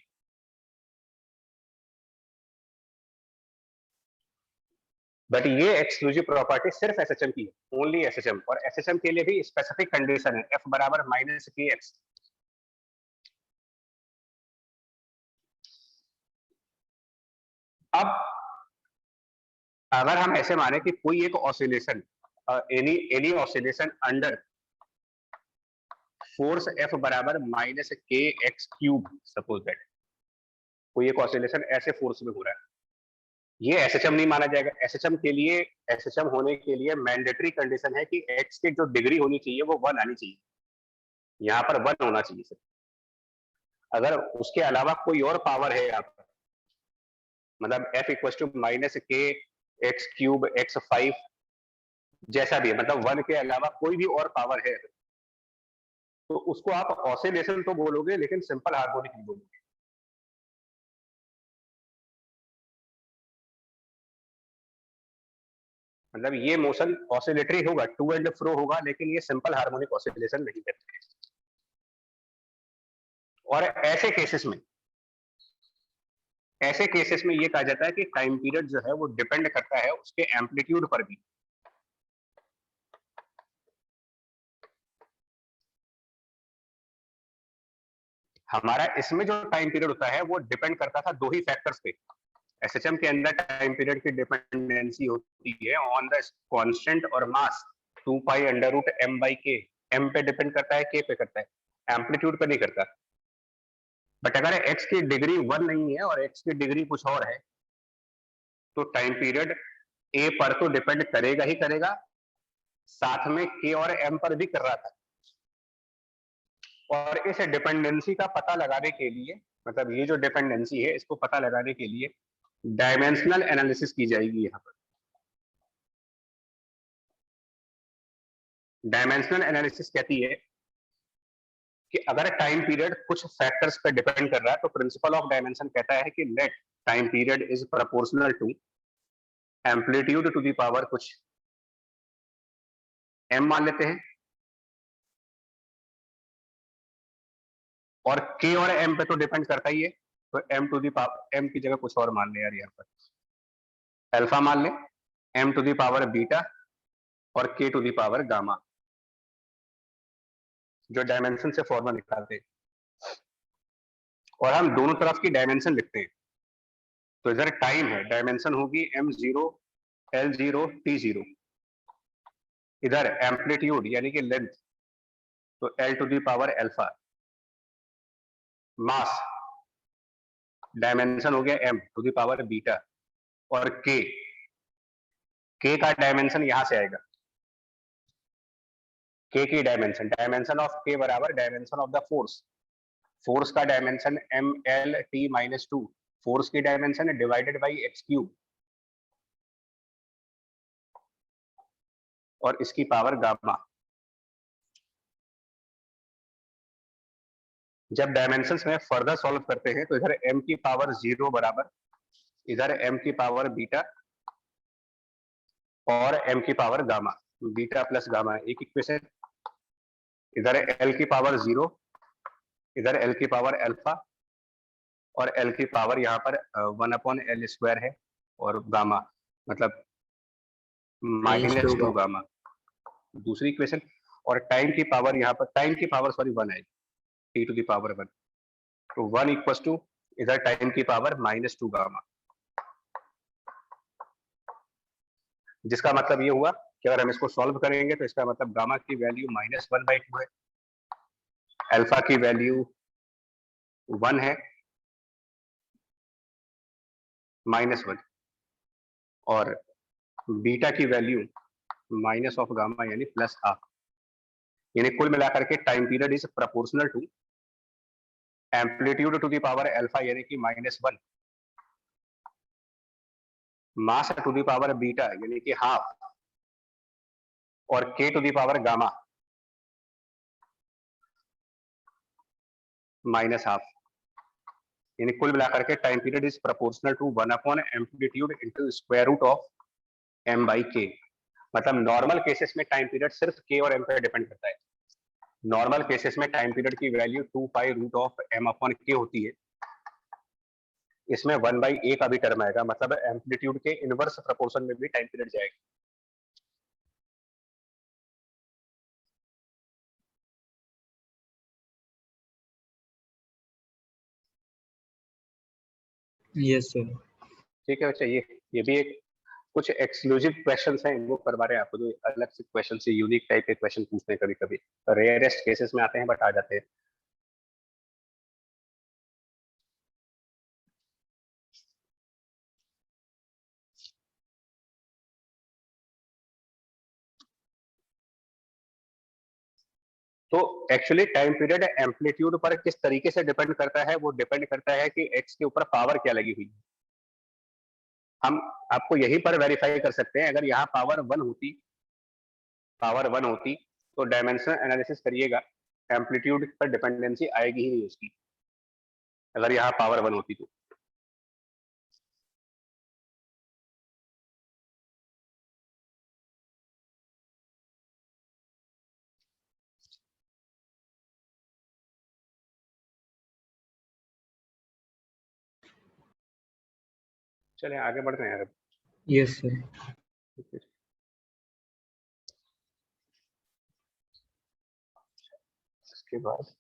Speaker 1: बट ये एक्सक्लूसिव प्रॉपर्टी सिर्फ एसएचएम की है, ओनली एसएचएम। और एसएचएम के लिए भी स्पेसिफिक कंडीशन है, एफ बराबर माइनस kx। अब अगर हम ऐसे माने कि कोई एक oscillation, any oscillation under force F बराबर minus kx cube, suppose that कोई एक ऑसिलेशन ऐसे फोर्स में हो रहा है, ये एसएचएम नहीं माना जाएगा। एसएचएम के लिए, एसएचएम होने के लिए मैंडेटरी कंडीशन है कि x की जो डिग्री होनी चाहिए वो 1 आनी चाहिए, यहाँ पर 1 होना चाहिए सिर्फ। अगर उसके अलावा कोई और पावर है यहाँ पर, मतलब f इक्वल टू माइनस के एक्स क्यूब एक्स 5 जैसा भी है, मतलब 1 के अलावा कोई भी और पावर है, तो उसको आप ऑसिलेशन तो बोलोगे लेकिन सिंपल हार्मोनिक नहीं बोलोगे। मतलब ये मोशन ऑसिलेटरी होगा, टू एंड फ्रो होगा, लेकिन ये सिंपल हार्मोनिक ऑसिलेशन नहीं करते। और ऐसे केसेस में ये कहा जाता है कि टाइम पीरियड जो है वो डिपेंड करता है उसके एम्पलीट्यूड पर भी। हमारा इसमें जो टाइम पीरियड होता है वो डिपेंड करता था दो ही फैक्टर्स पे। एसएचएम के अंदर टाइम पीरियड की डिपेंडेंसी होती है ऑन द कांस्टेंट और mass 2 pi under root m by k. m पे डिपेंड करता है, k पे करता है, एम्पलीट्यूड पे नहीं करता। बट अगर x की डिग्री 1 नहीं है और x की डिग्री कुछ और है, तो टाइम पीरियड a पर तो डिपेंड करेगा ही करेगा, साथ में k और m पर भी कर रहा था। और इस डिपेंडेंसी का पता लगाने के लिए, मतलब ये जो डिपेंडेंसी है इसको पता लगाने के लिए डायमेंशनल एनालिसिस की जाएगी। यहाँ पर डायमेंशनल एनालिसिस कहती है कि अगर टाइम पीरियड कुछ फैक्टर्स पर डिपेंड कर रहा है, तो प्रिंसिपल ऑफ डायमेंशन कहता है कि let time period is proportional to amplitude to the power कुछ m मान लेते हैं, और k और m पे तो डिपेंड करता ही है, तो m to the power, m की जगह कुछ और मान ले यार, यहाँ पर अल्फा मान ले, m to the power beta और k to the power gamma, जो डायमेंशन से फॉर्मूला निकालते हैं। और हम दोनों तरफ की डायमेंशन लिखते हैं, तो इधर टाइम है, डायमेंशन होगी m0 l0 t0, इधर एम्पलीट्यूड यानी कि लेंथ, तो l to the power alpha, mass dimension हो गया m to the power beta, और k का डायमेंशन यहां से आएगा, k की डायमेंशन ऑफ k बराबर डायमेंशन ऑफ द फोर्स का dimension m l t minus 2, force की dimension divided by x cube, और इसकी पावर गामा। जब डायमेंशंस में फर्दर सॉल्व करते हैं तो इधर m की पावर 0 बराबर, इधर m की पावर बीटा और m की power gamma, beta plus gamma एक इक्वेशन, इधर l की पावर 0, इधर l की पावर अल्फा, और l की पावर यहाँ पर 1/l² है, और गामा मतलब -2 गामा दूसरी इक्वेशन। और टाइम की पावर यहाँ पर, टाइम की पावर सॉरी 1 आएगी, t टू दी पावर 1, तो 1 इक्वल टू इधर टाइम की पावर -2 गामा, जिसका मतलब ये हुआ कि अगर हम इसको सॉल्व करेंगे तो इसका मतलब गामा की वैल्यू -1/2 है, अल्फा की वैल्यू 1 है -1, और बीटा की वैल्यू माइनस ऑफ गामा यानी +1/2, यानी कुल मिलाकर के time period is proportional to amplitude to the power alpha यानी कि -1, mass to the power beta यानी कि हाफ, और k to the power gamma -1/2, यानी कुल मिलाकर के time period is proportional to 1 amplitude into square root of m by k। मतलब नॉर्मल केसेस में टाइम पीरियड सिर्फ k और m पे डिपेंड करता है। नॉर्मल केसेस में टाइम पीरियड की value 2 pi root of m upon k होती है। इसमें 1/a का भी टर्म आएगा, मतलब एम्पलीट्यूड के इनवर्स प्रोपोर्शन में भी टाइम पीरियड जाएगा।
Speaker 2: Yes sir.
Speaker 1: ठीक है बच्चा, ये भी एक कुछ एक्सक्लूसिव क्वेश्चंस हैं, वो करवा रहे हैं आपको, जो अलग से क्वेश्चन से यूनिक टाइप के क्वेश्चन पूछते हैं, कभी कभी रेयरेस्ट केसेस में आते हैं बट आ जाते हैं। तो एक्चुअली टाइम पीरियड एम्पलीट्यूड पर किस तरीके से डिपेंड करता है, वो डिपेंड करता है कि एक्स के ऊपर पावर क्या लगी हुई है। हम आपको यहीं पर वेरीफाई कर सकते हैं, अगर यहाँ पावर 1 होती तो डायमेंशनल एनालिसिस करिएगा, एम्पलीट्यूड पर डिपेंडेंसी आएगी ही नहीं उसकी, अगर यहाँ पावर 1 होती तो। चलिए आगे बढ़ते हैं यार।
Speaker 2: Yes sir.
Speaker 1: इसके बाद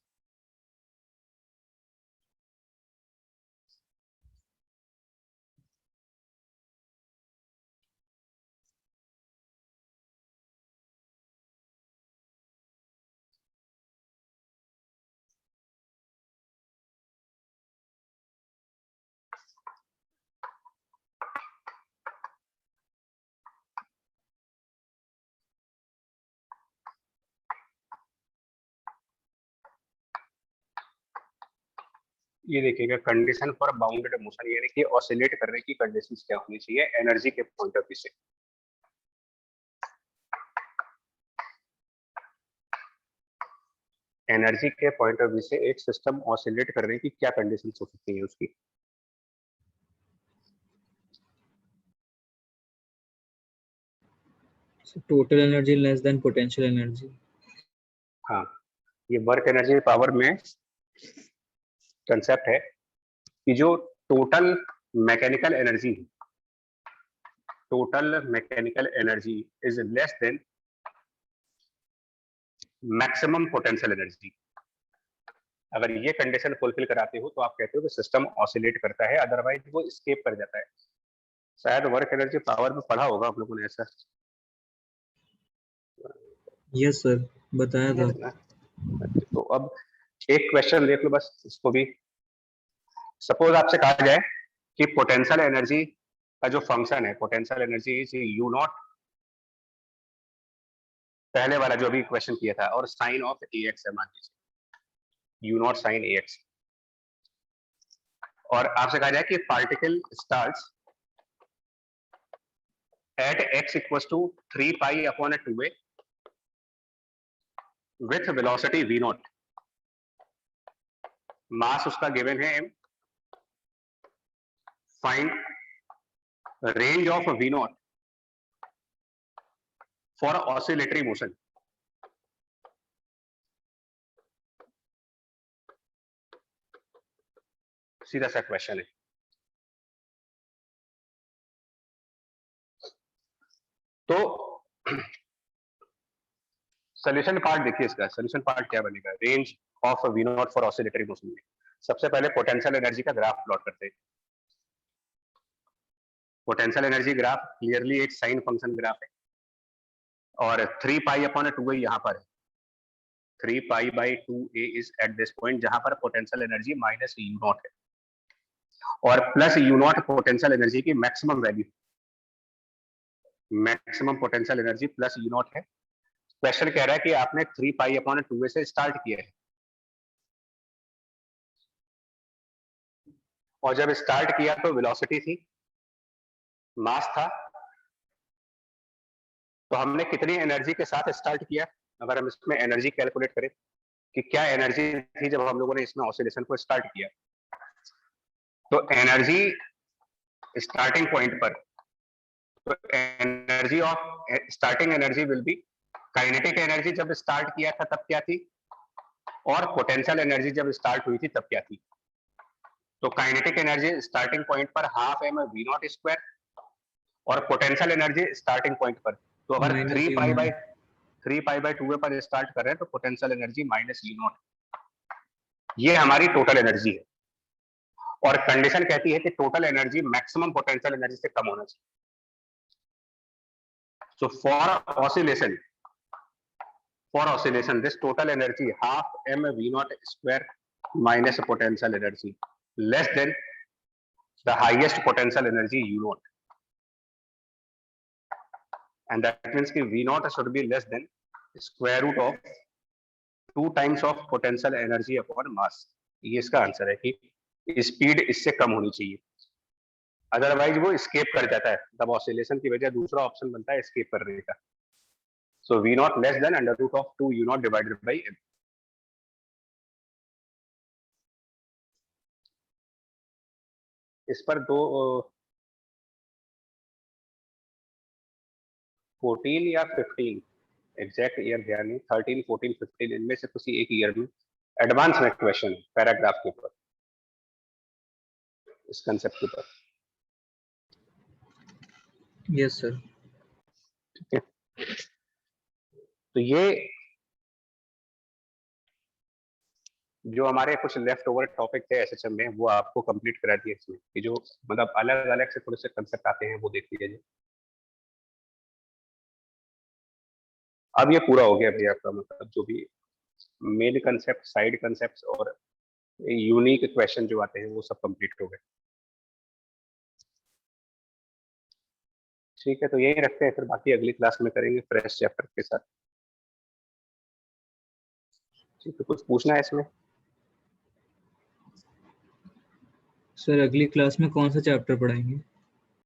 Speaker 1: ये देखिएगा, कंडीशन फॉर बाउंडेड मोशन, यानी कि ऑसिलेट करने की कंडीशंस क्या होनी चाहिए एनर्जी के पॉइंट ऑफ व्यू से। एनर्जी के पॉइंट ऑफ व्यू से एक सिस्टम ऑसिलेट करने की क्या कंडीशंस हो सकती है उसकी।
Speaker 2: Total energy less than potential energy.
Speaker 1: हाँ, ये वर्क एनर्जी पावर में कंसेप्ट है कि जो total mechanical energy is less than maximum potential energy. अगर ये कंडीशन फुलफिल कराते हो तो आप कहते हो कि सिस्टम ऑसिलेट करता है, अदरवाइज वो एस्केप कर जाता है। शायद वर्क एनर्जी पावर में पढ़ा होगा आप लोगों ने ऐसा।
Speaker 2: यस सर, बताया था।
Speaker 1: तो अब एक क्वेश्चन देख लो बस, इसको भी। सपोज आपसे कहा जाए कि पोटेंशियल एनर्जी का जो फंक्शन है, potential energy is you not, पहले वाला जो अभी क्वेश्चन किया था, और साइन ऑफ ए एक्स है, मान लीजिए U naught sine a x, और आपसे कहा जाए कि particle starts at x equal to 3 pi upon 2a with velocity v naught, मास उसका गिवन है m, find range of v naught for oscillatory motion. सीधा सा क्वेश्चन है। तो सोल्यूशन पार्ट देखिए, इसका सोल्यूशन पार्ट क्या बनेगा, range of v naught for oscillatory motion में। सबसे पहले पोटेंशियल एनर्जी का ग्राफ प्लॉट करते हैं। पोटेंशियल एनर्जी ग्राफ क्लियरली एक साइन फंक्शन ग्राफ है, और 3 पाई अपॉन 2a यहाँ पर है। 3 pi by 2a is at this point, जहां पर potential energy minus U naught है, और plus U naught potential energy की maximum value, maximum potential energy plus U naught है। क्वेश्चन कह रहा है कि आपने 3 पाई अपॉन 2a से स्टार्ट किया है, और जब स्टार्ट किया तो वेलोसिटी थी, मास था, तो हमने कितनी एनर्जी के साथ स्टार्ट किया। अगर हम इसमें एनर्जी कैलकुलेट करें कि क्या एनर्जी थी जब हम लोगों ने इसमें ऑसिलेशन को स्टार्ट किया, तो एनर्जी स्टार्टिंग पॉइंट पर, तो energy of starting energy will be, kinetic energy जब स्टार्ट किया था तब क्या थी, और पोटेंशियल एनर्जी जब स्टार्ट हुई थी तब क्या थी। तो काइनेटिक एनर्जी स्टार्टिंग पॉइंट पर half m v not square, और पोटेंशियल एनर्जी स्टार्टिंग पॉइंट पर, तो अगर 3 पाई बाई 2a पर स्टार्ट कर रहे हैं तो potential energy minus U not, ये हमारी टोटल एनर्जी है। और कंडीशन कहती है कि total energy maximum potential energy से कम होना चाहिए। So for oscillation this total energy half m v not square minus potential energy less than the highest potential energy u naught, and that means कि v naught should be less than square root of 2 times of potential energy upon mass. ये इसका answer है कि speed इससे कम होनी चाहिए, otherwise वो escape कर जाता है। तब ऑसिलेशन की वजह दूसरा ऑप्शन बनता है escape करने का। So v naught less than under root of 2 u naught divided by m। इस पर दो 14 या 15 एग्जैक्ट ईयर ध्यान नहीं, 13, 14, 15 इनमें से किसी एक ईयर में एडवांस में क्वेश्चन है पैराग्राफ के ऊपर, इस कंसेप्ट के ऊपर।
Speaker 2: Yes sir.
Speaker 1: ठीक है, तो ये जो हमारे कुछ लेफ्ट ओवर टॉपिक थे एसएचएम में वो आपको कंप्लीट करा दिए इसमें, कि जो मतलब अलग अलग से थोड़े से कंसेप्ट आते हैं वो देख लीजिए। अब ये पूरा हो गया भैया आपका, मतलब जो भी मेन कंसेप्ट, साइड कंसेप्ट और यूनिक क्वेश्चन जो आते हैं वो सब कंप्लीट हो गए। ठीक है, तो यही रखते हैं, फिर बाकी अगली क्लास में करेंगे फ्रेश चैप्टर के साथ। ठीक है, कुछ पूछना है इसमें?
Speaker 2: सर अगली क्लास में कौन सा चैप्टर पढ़ाएंगे?